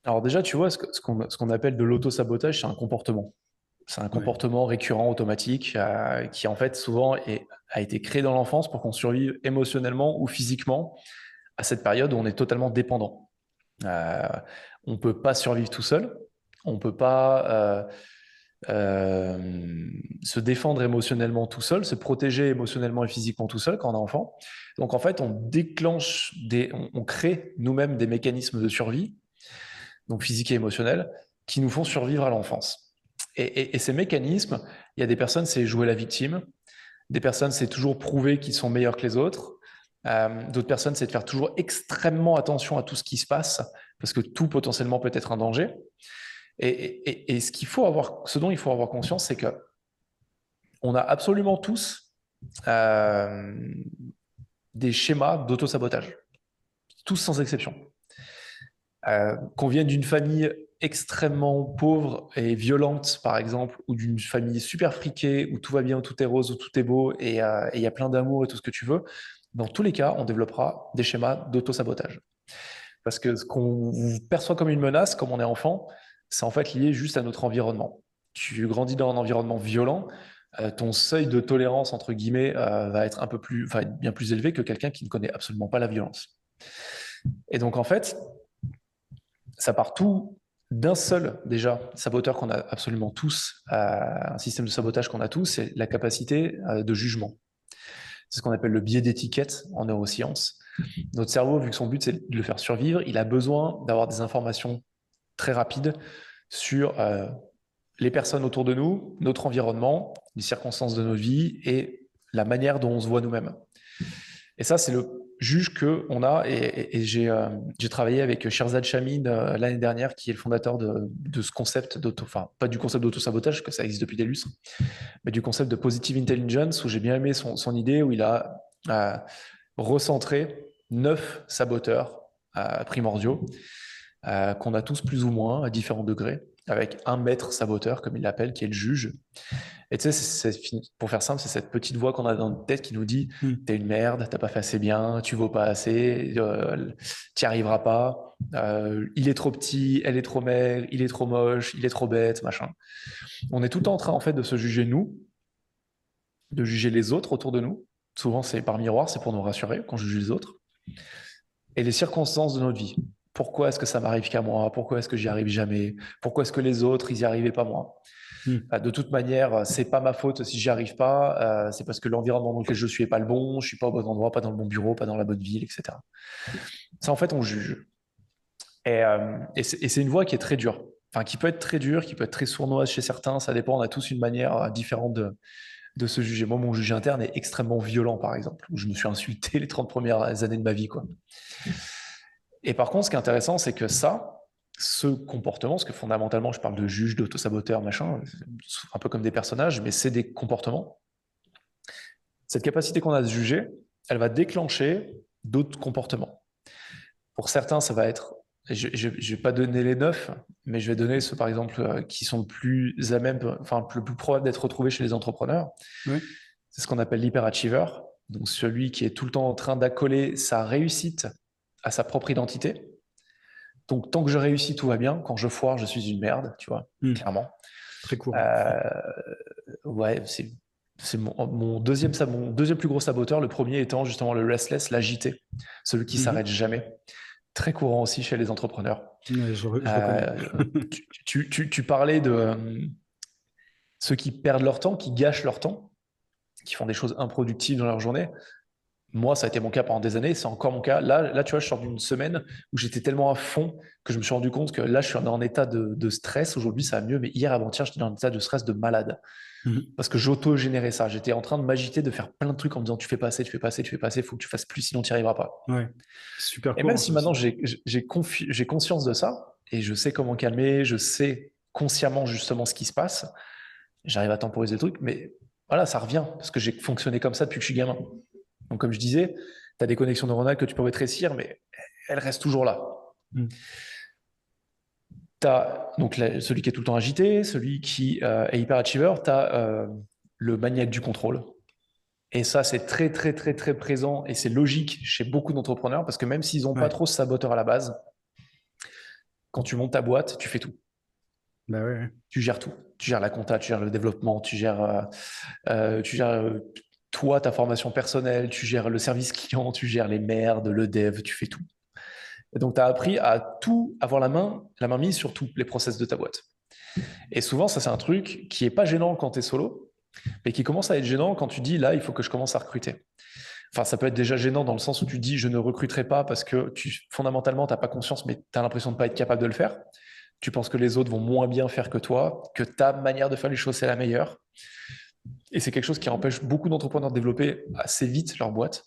Alors déjà, tu vois, ce qu'on appelle de l'auto-sabotage, c'est un comportement. C'est un Ouais, comportement récurrent, automatique, qui en fait souvent a été créé dans l'enfance pour qu'on survive émotionnellement ou physiquement à cette période où on est totalement dépendant. Euh, on ne peut pas survivre tout seul, on ne peut pas se défendre émotionnellement tout seul, se protéger émotionnellement et physiquement tout seul quand on est enfant. Donc en fait, on crée nous-mêmes des mécanismes de survie, donc physiques et émotionnels, qui nous font survivre à l'enfance. Et ces mécanismes, il y a des personnes, c'est jouer la victime, des personnes, c'est toujours prouver qu'ils sont meilleurs que les autres. D'autres personnes, c'est de faire toujours extrêmement attention à tout ce qui se passe, parce que tout potentiellement peut être un danger. Et ce dont il faut avoir conscience, c'est que on a absolument tous euh, des schémas d'auto-sabotage, tous sans exception. Qu'on vienne d'une famille extrêmement pauvre et violente, par exemple, ou d'une famille super friquée, où tout va bien, où tout est rose, où tout est beau, et il y a plein d'amour et tout ce que tu veux, dans tous les cas, on développera des schémas d'auto-sabotage. Parce que ce qu'on perçoit comme une menace, comme on est enfant, c'est en fait lié juste à notre environnement. Tu grandis dans un environnement violent, ton seuil de tolérance, entre guillemets, va être bien plus élevé que quelqu'un qui ne connaît absolument pas la violence. Et donc, en fait, ça part tout d'un seul, déjà, saboteur qu'on a absolument tous, un système de sabotage qu'on a tous, c'est la capacité de jugement. C'est ce qu'on appelle le biais d'étiquette en neurosciences. Notre cerveau, vu que son but c'est de le faire survivre, il a besoin d'avoir des informations très rapides sur les personnes autour de nous, notre environnement, les circonstances de notre vie et la manière dont on se voit nous-mêmes. Et ça, c'est le juge qu'on a. Et j'ai travaillé avec Sherzad Chamine l'année dernière, qui est le fondateur de ce concept enfin, pas du concept d'auto-sabotage, que ça existe depuis des lustres, mais du concept de positive intelligence, où j'ai bien aimé son idée, où il a recentré 9 saboteurs primordiaux, qu'on a tous plus ou moins à différents degrés, avec un maître saboteur, comme il l'appelle, qui est le juge. Et tu sais, pour faire simple, c'est cette petite voix qu'on a dans notre tête qui nous dit Hmm. t'es une merde, t'as pas fait assez bien, tu vaux pas assez, t'y arriveras pas, il est trop petit, elle est trop maigre, il est trop moche, il est trop bête, machin. On est tout le temps en train en fait de se juger nous, de juger les autres autour de nous. Souvent c'est par miroir, c'est pour nous rassurer qu'on juge les autres. Et les circonstances de notre vie. Pourquoi est-ce que ça m'arrive qu'à moi? Pourquoi est-ce que j'y arrive jamais? Pourquoi est-ce que les autres, ils y arrivaient pas moi? Hmm. De toute manière, c'est pas ma faute si j'y arrive pas. C'est parce que l'environnement dans lequel je suis est pas le bon. Je suis pas au bon endroit, pas dans le bon bureau, pas dans la bonne ville, etc. Ça, en fait, on juge. Et c'est une voie qui est très dure. Enfin, qui peut être très dure, qui peut être très sournoise chez certains. Ça dépend. On a tous une manière différente de se juger. Moi, mon juge interne est extrêmement violent, par exemple, où je me suis insulté les 30 premières années de ma vie, quoi. Et par contre, ce qui est intéressant, c'est que ce comportement, parce que fondamentalement, je parle de juge, d'auto-saboteur, machin, un peu comme des personnages, mais c'est des comportements. Cette capacité qu'on a de juger, elle va déclencher d'autres comportements. Pour certains, ça va être, je ne vais pas donner les 9, mais je vais donner ceux, par exemple, qui sont le plus à même, enfin, le plus probable d'être retrouvés chez les entrepreneurs. Ouais. C'est ce qu'on appelle l'hyperachiever, donc celui qui est tout le temps en train d'accoler sa réussite à sa propre identité. Donc, tant que je réussis, tout va bien. Quand je foire, je suis une merde, tu vois, Hmm. clairement. Très courant. Euh, ouais, c'est mon deuxième plus gros saboteur, le premier étant justement le restless, l'agité, celui qui s'arrête Mhm. jamais. Très courant aussi chez les entrepreneurs. Ouais, je reconnais. Euh, tu parlais Ceux qui perdent leur temps, qui gâchent leur temps, qui font des choses improductives dans leur journée. Moi, ça a été mon cas pendant des années, c'est encore mon cas. Là, tu vois, je sors d'une semaine où j'étais tellement à fond que je me suis rendu compte que là, je suis en état de stress. Aujourd'hui, ça va mieux, mais hier, avant-hier, j'étais dans un état de stress de malade. Mhm. Parce que j'auto-générais ça. J'étais en train de m'agiter, de faire plein de trucs en me disant tu fais pas assez, tu fais pas assez, tu fais pas assez, il faut que tu fasses plus, sinon tu n'y arriveras pas. Ouais, super Et même courant si ça aussi. maintenant j'ai conscience de ça et je sais comment calmer, je sais consciemment justement ce qui se passe, j'arrive à temporiser le truc, mais voilà, ça revient parce que j'ai fonctionné comme ça depuis que je suis gamin. Donc, comme je disais, tu as des connexions neuronales que tu peux rétrécir, mais elles restent toujours là. Mhm. Tu as donc celui qui est tout le temps agité, celui qui est hyperachiever, tu as le maniaque du contrôle. Et ça, c'est très, très, très, très présent et c'est logique chez beaucoup d'entrepreneurs parce que même s'ils n'ont pas Ouais, trop ce saboteur à la base, quand tu montes ta boîte, tu fais tout. bah ouais. Tu gères tout. Tu gères la compta, tu gères le développement, tu gères toi, ta formation personnelle, tu gères le service client, tu gères les merdes, le dev, tu fais tout. Et donc, tu as appris à tout avoir la main mise sur tous les process de ta boîte. Et souvent, ça, c'est un truc qui est pas gênant quand tu es solo, mais qui commence à être gênant quand tu dis, là, il faut que je commence à recruter. Enfin, ça peut être déjà gênant dans le sens où tu dis, je ne recruterai pas parce que fondamentalement, tu n'as pas conscience, mais tu as l'impression de ne pas être capable de le faire. Tu penses que les autres vont moins bien faire que toi, que ta manière de faire les choses, c'est la meilleure. Et c'est quelque chose qui empêche beaucoup d'entrepreneurs de développer assez vite leur boîte.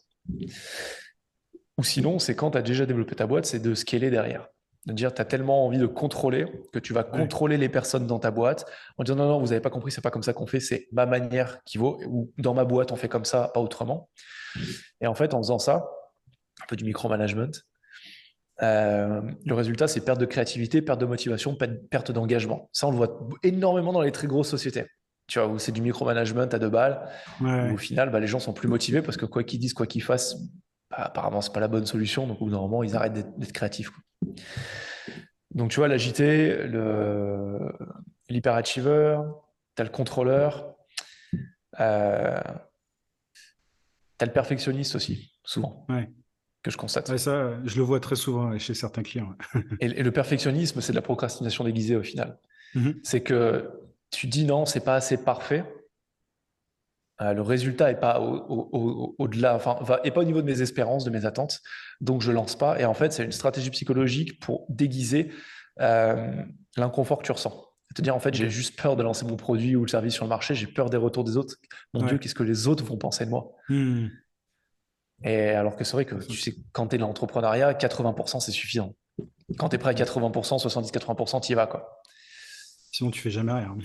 Ou sinon, c'est quand tu as déjà développé ta boîte, c'est de scaler derrière. De dire, tu as tellement envie de contrôler que tu vas Ouais. contrôler les personnes dans ta boîte en disant, non, non, vous n'avez pas compris, c'est pas comme ça qu'on fait, c'est ma manière qui vaut, ou dans ma boîte, on fait comme ça, pas autrement. Et en fait, en faisant ça, un peu du micromanagement, le résultat, c'est perte de créativité, perte de motivation, perte d'engagement. Ça, on le voit énormément dans les très grosses sociétés. Tu vois, où c'est du micromanagement à 2 balles, où au Ouais. final, bah, les gens sont plus motivés parce que quoi qu'ils disent, quoi qu'ils fassent, bah, apparemment, c'est pas la bonne solution. Donc, au bout d'un moment, ils arrêtent d'être créatifs, quoi. Donc, tu vois, l'agité, l'hyperachiever, tu as le contrôleur, euh, tu as le perfectionniste aussi, souvent, Ouais. que je Ouais, constate. ça, je le vois très souvent chez certains clients. Et le perfectionnisme, c'est de la procrastination déguisée au final. Mhm. C'est que tu dis non, c'est pas assez parfait. Le résultat est pas au-delà, enfin, est pas au niveau de mes espérances, de mes attentes, donc je lance pas. Et en fait, c'est une stratégie psychologique pour déguiser euh, l'inconfort que tu ressens. C'est-à-dire, en fait, j'ai Ok. juste peur de lancer mon produit ou le service sur le marché, j'ai peur des retours des autres. Mon Dieu, Ouais. qu'est-ce que les autres vont penser de moi? Hmm. Et alors que c'est vrai que tu sais, quand tu es dans l'entrepreneuriat, 80% c'est suffisant. Quand tu es prêt à Ouais. 80%, 70-80%, tu y vas, quoi. Sinon, tu fais jamais rien.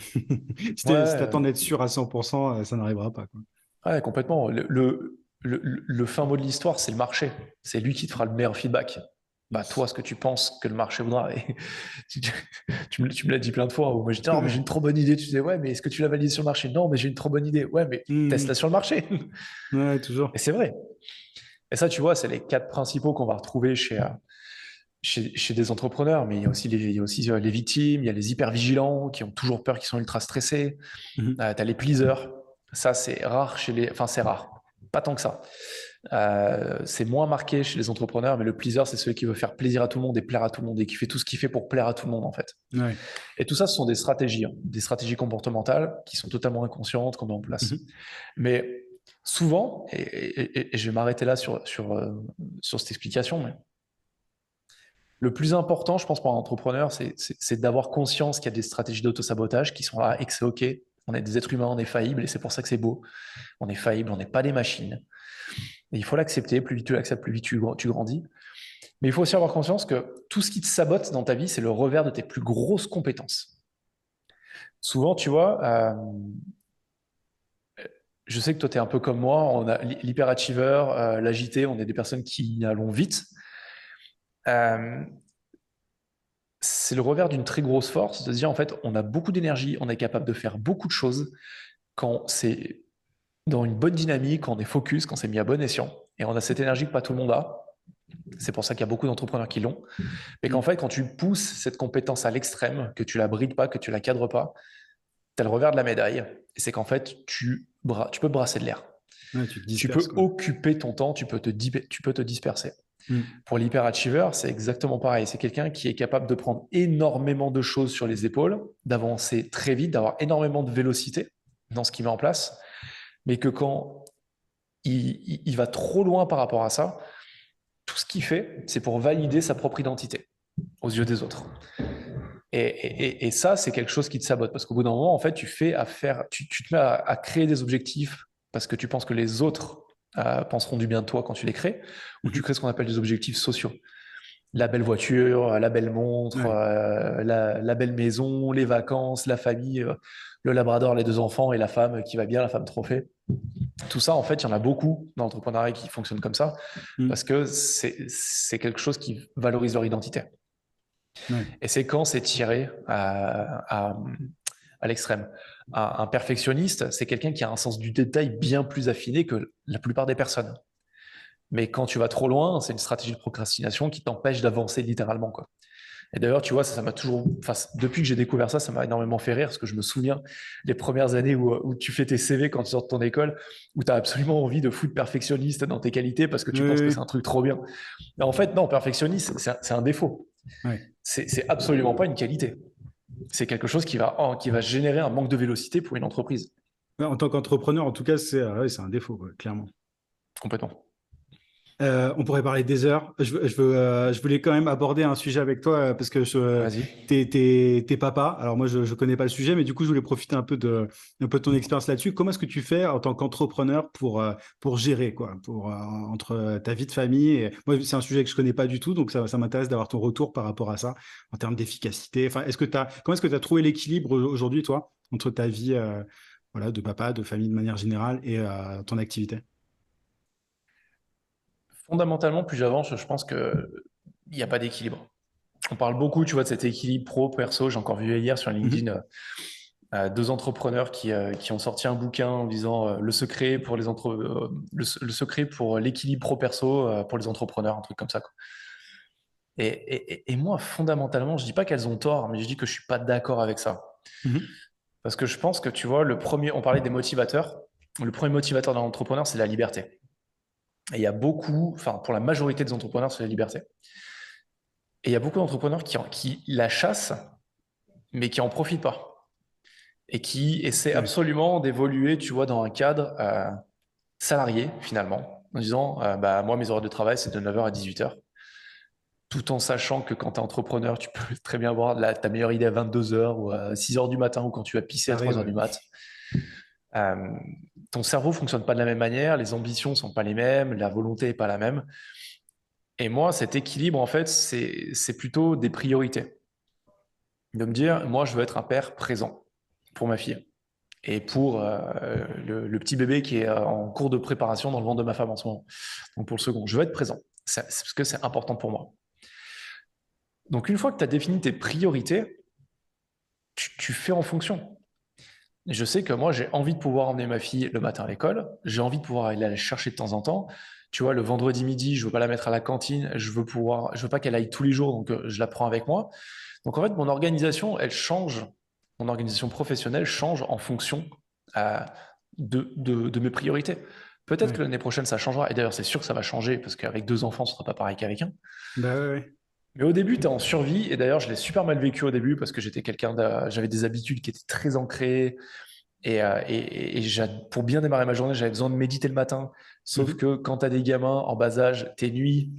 Si Ouais, t'attends d'être sûr à 100%, ça n'arrivera pas, quoi. ouais, complètement. Le fin mot de l'histoire, c'est le marché. C'est lui qui te fera le meilleur feedback. Bah, toi, ce que tu penses que le marché voudra. Et tu, tu me l'as dit plein de fois, où moi, j'étais, non, mais j'ai Ouais. une trop bonne idée. Tu disais, ouais, mais est-ce que tu l'as validé sur le marché? Non, mais j'ai une trop bonne idée. Ouais, mais teste-la Hmm. sur le marché. Ouais, Et toujours. c'est vrai. Et ça, tu vois, c'est les 4 principaux qu'on va retrouver chez des entrepreneurs. Mais il y a aussi les victimes, il y a les hyper vigilants qui ont toujours peur, qui sont ultra stressés. Mhm. Tu as les pleasers. Ça, c'est rare chez les. Enfin, c'est rare. Pas tant que ça. C'est moins marqué chez les entrepreneurs, mais le pleaser, c'est celui qui veut faire plaisir à tout le monde et plaire à tout le monde et qui fait tout ce qu'il fait pour plaire à tout le monde, en fait. Ouais. Et tout ça, ce sont des stratégies comportementales qui sont totalement inconscientes qu'on met en place. Mhm. Mais souvent, et je vais m'arrêter là sur cette explication, mais le plus important, je pense, pour un entrepreneur, c'est d'avoir conscience qu'il y a des stratégies d'auto-sabotage qui sont là et que c'est OK. On est des êtres humains, on est faillibles et c'est pour ça que c'est beau. On est faillible, on n'est pas des machines. Et il faut l'accepter. Plus vite tu l'acceptes, plus vite tu grandis. Mais il faut aussi avoir conscience que tout ce qui te sabote dans ta vie, c'est le revers de tes plus grosses compétences. Souvent, tu vois, je sais que toi, tu es un peu comme moi, on a l'hyperachiever, l'agité, on est des personnes qui allons vite. Euh, c'est le revers d'une très grosse force de se dire, en fait, on a beaucoup d'énergie, on est capable de faire beaucoup de choses quand c'est dans une bonne dynamique, quand on est focus, quand c'est mis à bon escient. Et on a cette énergie que pas tout le monde a. C'est pour ça qu'il y a beaucoup d'entrepreneurs qui l'ont. Mais qu'en Mhm. fait, quand tu pousses cette compétence à l'extrême, que tu la brides pas, que tu la cadres pas, tu as le revers de la médaille. Et c'est qu'en fait, tu peux brasser de l'air. Ouais, tu te Tu disperses, peux quoi. occuper ton temps, tu peux te disperser. Mm. Pour l'hyperachiever, c'est exactement pareil. C'est quelqu'un qui est capable de prendre énormément de choses sur les épaules, d'avancer très vite, d'avoir énormément de vélocité dans ce qu'il met en place, mais que quand il va trop loin par rapport à ça, tout ce qu'il fait, c'est pour valider sa propre identité aux yeux des autres. Et ça, c'est quelque chose qui te sabote parce qu'au bout d'un moment, en fait, tu te mets à créer des objectifs parce que tu penses que les autres penseront du bien de toi quand tu les crées, ou tu Mhm. crées ce qu'on appelle des objectifs sociaux. La belle voiture, la belle montre, Ouais. la belle maison, les vacances, la famille, le labrador, les 2 enfants et la femme qui va bien, la femme trophée. Tout ça, en fait, il y en a beaucoup dans l'entrepreneuriat qui fonctionnent comme ça parce Mm. que c'est quelque chose qui valorise leur identité. Ouais. Et c'est quand c'est tiré à l'extrême. Un perfectionniste, c'est quelqu'un qui a un sens du détail bien plus affiné que la plupart des personnes. Mais quand tu vas trop loin, c'est une stratégie de procrastination qui t'empêche d'avancer littéralement, quoi. Et d'ailleurs, tu vois, ça m'a toujours, enfin, depuis que j'ai découvert ça, ça m'a énormément fait rire parce que je me souviens les premières années où tu fais tes CV quand tu sors de ton école, où tu as absolument envie de foutre perfectionniste dans tes qualités parce que tu penses que c'est Ouais. un truc trop bien. Mais en fait, non, perfectionniste, c'est un défaut. Ouais. C'est absolument pas une qualité. C'est quelque chose qui va générer un manque de vélocité pour une entreprise. Ouais, en tant qu'entrepreneur, en tout cas, ouais, c'est un défaut, ouais, clairement. Complètement. On pourrait parler des heures. Je voulais quand même aborder un sujet avec toi parce que Vas-y. t'es papa. Alors moi, je connais pas le sujet, mais du coup, je voulais profiter un peu de ton expérience là-dessus. Comment est-ce que tu fais en tant qu'entrepreneur pour gérer quoi, entre ta vie de famille et moi, c'est un sujet que je connais pas du tout, donc ça m'intéresse d'avoir ton retour par rapport à ça en termes d'efficacité. Enfin, comment est-ce que tu as trouvé l'équilibre aujourd'hui, toi, entre ta vie, voilà, de papa, de famille de manière générale et ton activité? Fondamentalement, plus j'avance, je pense qu'il n'y a pas d'équilibre. On parle beaucoup, tu vois, de cet équilibre pro-perso. J'ai encore vu hier sur Mhm. LinkedIn 2 entrepreneurs qui ont sorti un bouquin en disant le secret pour le secret pour l'équilibre pro-perso pour les entrepreneurs, un truc comme ça, quoi. Et moi, fondamentalement, je dis pas qu'elles ont tort, mais je dis que je suis pas d'accord avec ça. Mhm. Parce que je pense que, tu vois, on parlait des motivateurs. Le premier motivateur d'un entrepreneur, c'est la liberté. Et il y a beaucoup, enfin, pour la majorité des entrepreneurs, c'est la liberté. Et il y a beaucoup d'entrepreneurs qui la chassent, mais qui en profitent pas. Et qui essaient Ouais. absolument d'évoluer, tu vois, dans un cadre salarié, finalement, en disant, bah, moi, mes horaires de travail, c'est de 9h à 18h. Tout en sachant que quand tu es entrepreneur, tu peux très bien avoir ta meilleure idée à 22h ou à 6h du matin ou quand tu vas pisser Ça à arrive, 3h ouais. du mat. Euh, Ton cerveau fonctionne pas de la même manière, les ambitions sont pas les mêmes, la volonté est pas la même. Et moi, cet équilibre, en fait, c'est plutôt des priorités. De me dire, moi, je veux être un père présent pour ma fille et pour le petit bébé qui est en cours de préparation dans le ventre de ma femme en ce moment. Donc pour le second, je veux être présent. C'est parce que c'est important pour moi. Donc une fois que tu as défini tes priorités, tu fais en fonction. Je sais que moi, j'ai envie de pouvoir emmener ma fille le matin à l'école. J'ai envie de pouvoir aller la chercher de temps en temps. Tu vois, le vendredi midi, je veux pas la mettre à la cantine. Je veux pas qu'elle aille tous les jours, donc je la prends avec moi. Donc en fait, mon organisation, elle change. Mon organisation professionnelle change en fonction euh, de mes priorités. Peut-être que Ouais. l'année prochaine, ça changera. Et d'ailleurs, c'est sûr que ça va changer parce qu'avec 2 enfants, ce sera pas pareil qu'avec un. Bah ouais, ouais. Mais au début, tu es en survie. Et d'ailleurs, je l'ai super mal vécu au début parce que j'avais des habitudes qui étaient très ancrées. Pour bien démarrer ma journée, j'avais besoin de méditer le matin. Sauf Mhm. que quand tu as des gamins en bas âge, tes nuits,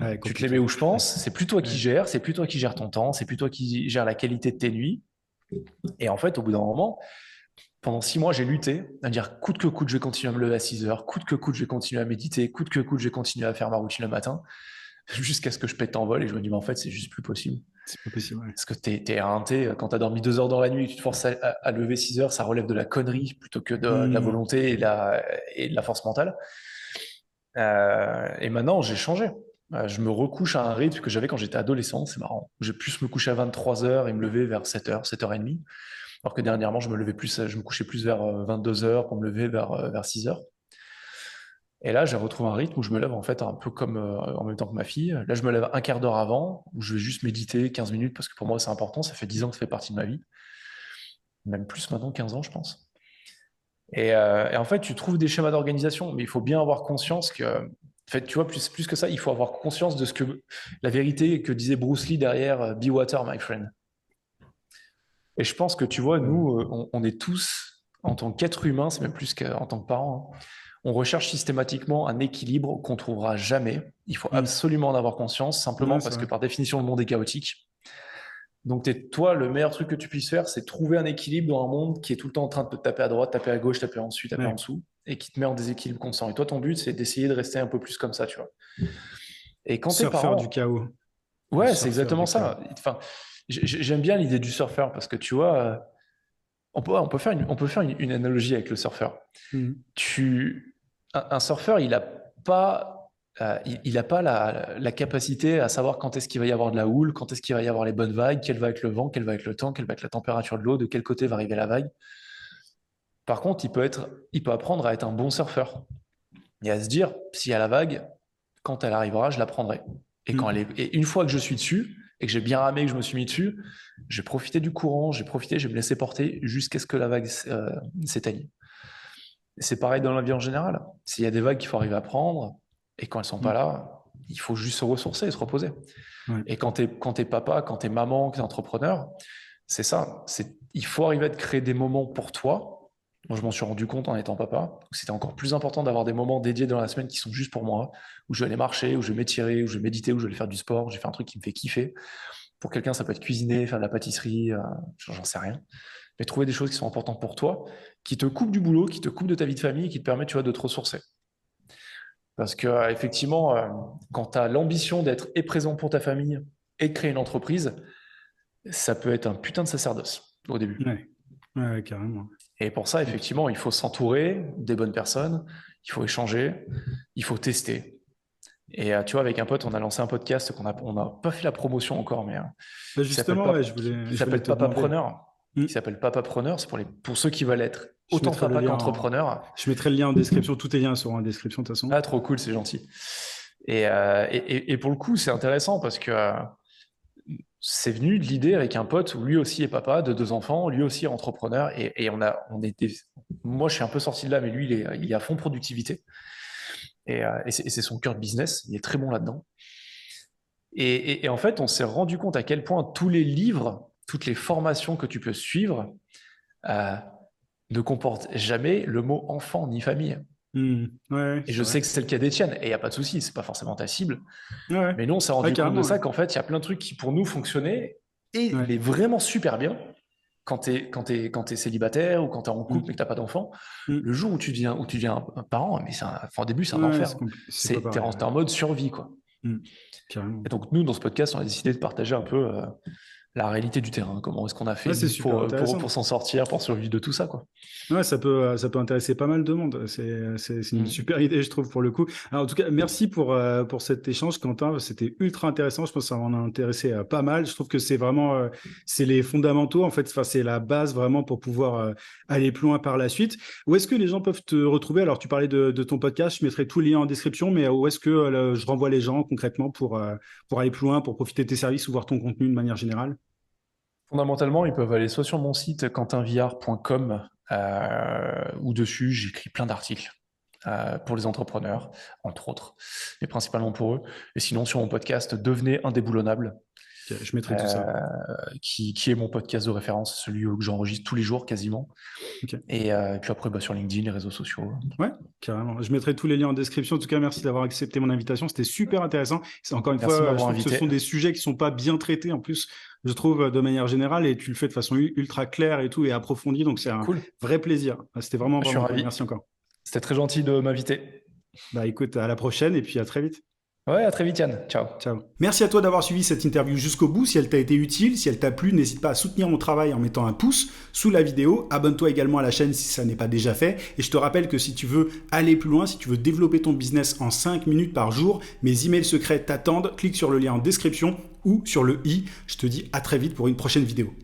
Ouais, tu te les mets compliqué. où je pense. C'est plus toi qui Ouais. gères, c'est plus toi qui gères ton temps, c'est plus toi qui gères la qualité de tes nuits. Et en fait, au bout d'un moment, pendant 6 mois, j'ai lutté à dire coûte que coûte, je vais continuer à me lever à 6 heures, coûte que coûte, je vais continuer à méditer, coûte que coûte, je vais continuer à faire ma routine le matin, jusqu'à ce que je pète en vol et je me dis, mais en fait, c'est juste plus possible. C'est pas possible, ouais. Parce que t'es éreinté, quand t'as dormi 2 heures dans la nuit et que tu te forces à lever 6 heures, ça relève de la connerie plutôt que de la Hmm. volonté et de la force mentale. Et maintenant, j'ai changé. Je me recouche à un rythme que j'avais quand j'étais adolescent, c'est marrant. J'ai plus me coucher à 23 heures et me lever vers 7 heures, 7h30. Alors que dernièrement, je me couchais plus vers 22 heures pour me lever vers 6 heures. Et là, j'ai retrouvé un rythme où je me lève en fait un peu comme en même temps que ma fille. Là, je me lève un quart d'heure avant, où je vais juste méditer 15 minutes parce que pour moi, c'est important. Ça fait 10 ans que ça fait partie de ma vie. Même plus maintenant, 15 ans, je pense. Et en fait, tu trouves des schémas d'organisation, mais il faut bien avoir conscience que En fait, tu vois, plus que ça, il faut avoir conscience de la vérité que disait Bruce Lee derrière Be Water, my friend. Et je pense que, tu vois, nous, on est tous, en tant qu'être humain, c'est même plus qu'en tant que parents, hein, on recherche systématiquement un équilibre qu'on trouvera jamais. Il faut absolument en avoir conscience, simplement parce que par définition, le monde est chaotique. Donc, toi, le meilleur truc que tu puisses faire, c'est trouver un équilibre dans un monde qui est tout le temps en train de te taper à droite, taper à gauche, taper en dessus, taper en dessous, et qui te met en déséquilibre constant. Et toi, ton but, c'est d'essayer de rester un peu plus comme ça, tu vois. Et quand tes parents... du chaos. Ouais, c'est exactement ça. Enfin, j'aime bien l'idée du surfeur parce que tu vois, on peut faire une analogie avec le surfeur. Un surfeur, il n'a pas, il a pas la capacité à savoir quand est-ce qu'il va y avoir de la houle, quand est-ce qu'il va y avoir les bonnes vagues, quel va être le vent, quel va être le temps, quelle va être la température de l'eau, de quel côté va arriver la vague. Par contre, il peut apprendre à être un bon surfeur et à se dire, s'il y a la vague, quand elle arrivera, je la prendrai. Et une fois que je suis dessus et que j'ai bien ramé, que je me suis mis dessus, j'ai profité du courant, je vais me laisser porter jusqu'à ce que la vague s'éteigne. C'est pareil dans la vie en général. S'il y a des vagues qu'il faut arriver à prendre, et quand elles sont pas là, il faut juste se ressourcer et se reposer. Et quand t'es papa, quand t'es maman, que t'es entrepreneur, c'est ça. Il faut arriver à te créer des moments pour toi. Moi, je m'en suis rendu compte en étant papa. C'était encore plus important d'avoir des moments dédiés dans la semaine qui sont juste pour moi, où je vais aller marcher, où je vais m'étirer, où je vais méditer, où je vais aller faire du sport, où je vais faire un truc qui me fait kiffer. Pour quelqu'un, ça peut être cuisiner, faire de la pâtisserie, j'en sais rien. Mais trouver des choses qui sont importantes pour toi, qui te coupent du boulot, qui te coupent de ta vie de famille, qui te permettent, tu vois, de te ressourcer. Parce que effectivement, quand tu as l'ambition d'être présent pour ta famille et de créer une entreprise, ça peut être un putain de sacerdoce au début. Ouais, carrément. Et pour ça, effectivement, il faut s'entourer des bonnes personnes, il faut échanger, il faut tester. Et tu vois, avec un pote, on a lancé un podcast qu'on n'a pas fait la promotion encore, mais justement, il s'appelle Papapreneur. Il s'appelle Papapreneur, c'est pour ceux qui veulent être autant papa qu'entrepreneur. Je mettrai le lien en description, tous tes liens seront en description de toute façon. Ah, trop cool, c'est gentil. Et pour le coup, c'est intéressant parce que c'est venu de l'idée avec un pote où lui aussi est papa de 2 enfants, lui aussi est entrepreneur. Moi, je suis un peu sorti de là, mais lui, il est à fond productivité. Et c'est son cœur de business, il est très bon là-dedans. Et en fait, on s'est rendu compte à quel point tous les livres, toutes les formations que tu peux suivre ne comportent jamais le mot enfant ni famille. Et je sais que c'est le cas d'Étienne, et il n'y a pas de souci, c'est pas forcément ta cible. Mais nous, on s'est rendu compte de ça, qu'en fait, il y a plein de trucs qui, pour nous, fonctionnaient, mais vraiment super bien, quand t'es célibataire ou quand t'es en couple mais que t'as pas d'enfant. Le jour où tu deviens un parent, mais au début, c'est un enfer. T'es en mode survie, quoi. Et donc, nous, dans ce podcast, on a décidé de partager un peu la réalité du terrain, comment est-ce qu'on a fait pour s'en sortir, pour survivre de tout ça, quoi. Ouais, ça peut intéresser pas mal de monde. C'est une super idée, je trouve, pour le coup. Alors, en tout cas, merci pour cet échange, Quentin. C'était ultra intéressant. Je pense que ça en a intéressé pas mal. Je trouve que c'est vraiment c'est les fondamentaux, en fait. Enfin, c'est la base vraiment pour pouvoir aller plus loin par la suite. Où est-ce que les gens peuvent te retrouver? Alors, tu parlais de ton podcast. Je mettrai tous les liens en description, mais où est-ce que je renvoie les gens concrètement pour aller plus loin, pour profiter de tes services ou voir ton contenu de manière générale? Fondamentalement, ils peuvent aller soit sur mon site quentinviard.com où dessus j'écris plein d'articles pour les entrepreneurs, entre autres, mais principalement pour eux. Et sinon, sur mon podcast Devenez indéboulonnable, je mettrai tout ça. Qui est mon podcast de référence, celui que j'enregistre tous les jours quasiment. Et puis après, sur LinkedIn, les réseaux sociaux. Ouais, carrément. Je mettrai tous les liens en description. En tout cas, merci d'avoir accepté mon invitation. C'était super intéressant. C'est encore une fois, je trouve que ce sont des sujets qui sont pas bien traités en plus, je trouve, de manière générale, et tu le fais de façon ultra claire et tout, et approfondie. Donc, c'est un vrai plaisir. C'était vraiment cool. Merci encore. C'était très gentil de m'inviter. Bah écoute, à la prochaine et puis à très vite. Ouais, à très vite, Yann. Ciao. Ciao. Merci à toi d'avoir suivi cette interview jusqu'au bout. Si elle t'a été utile, si elle t'a plu, n'hésite pas à soutenir mon travail en mettant un pouce sous la vidéo. Abonne-toi également à la chaîne si ça n'est pas déjà fait. Et je te rappelle que si tu veux aller plus loin, si tu veux développer ton business en 5 minutes par jour, mes emails secrets t'attendent. Clique sur le lien en description ou sur le i. Je te dis à très vite pour une prochaine vidéo.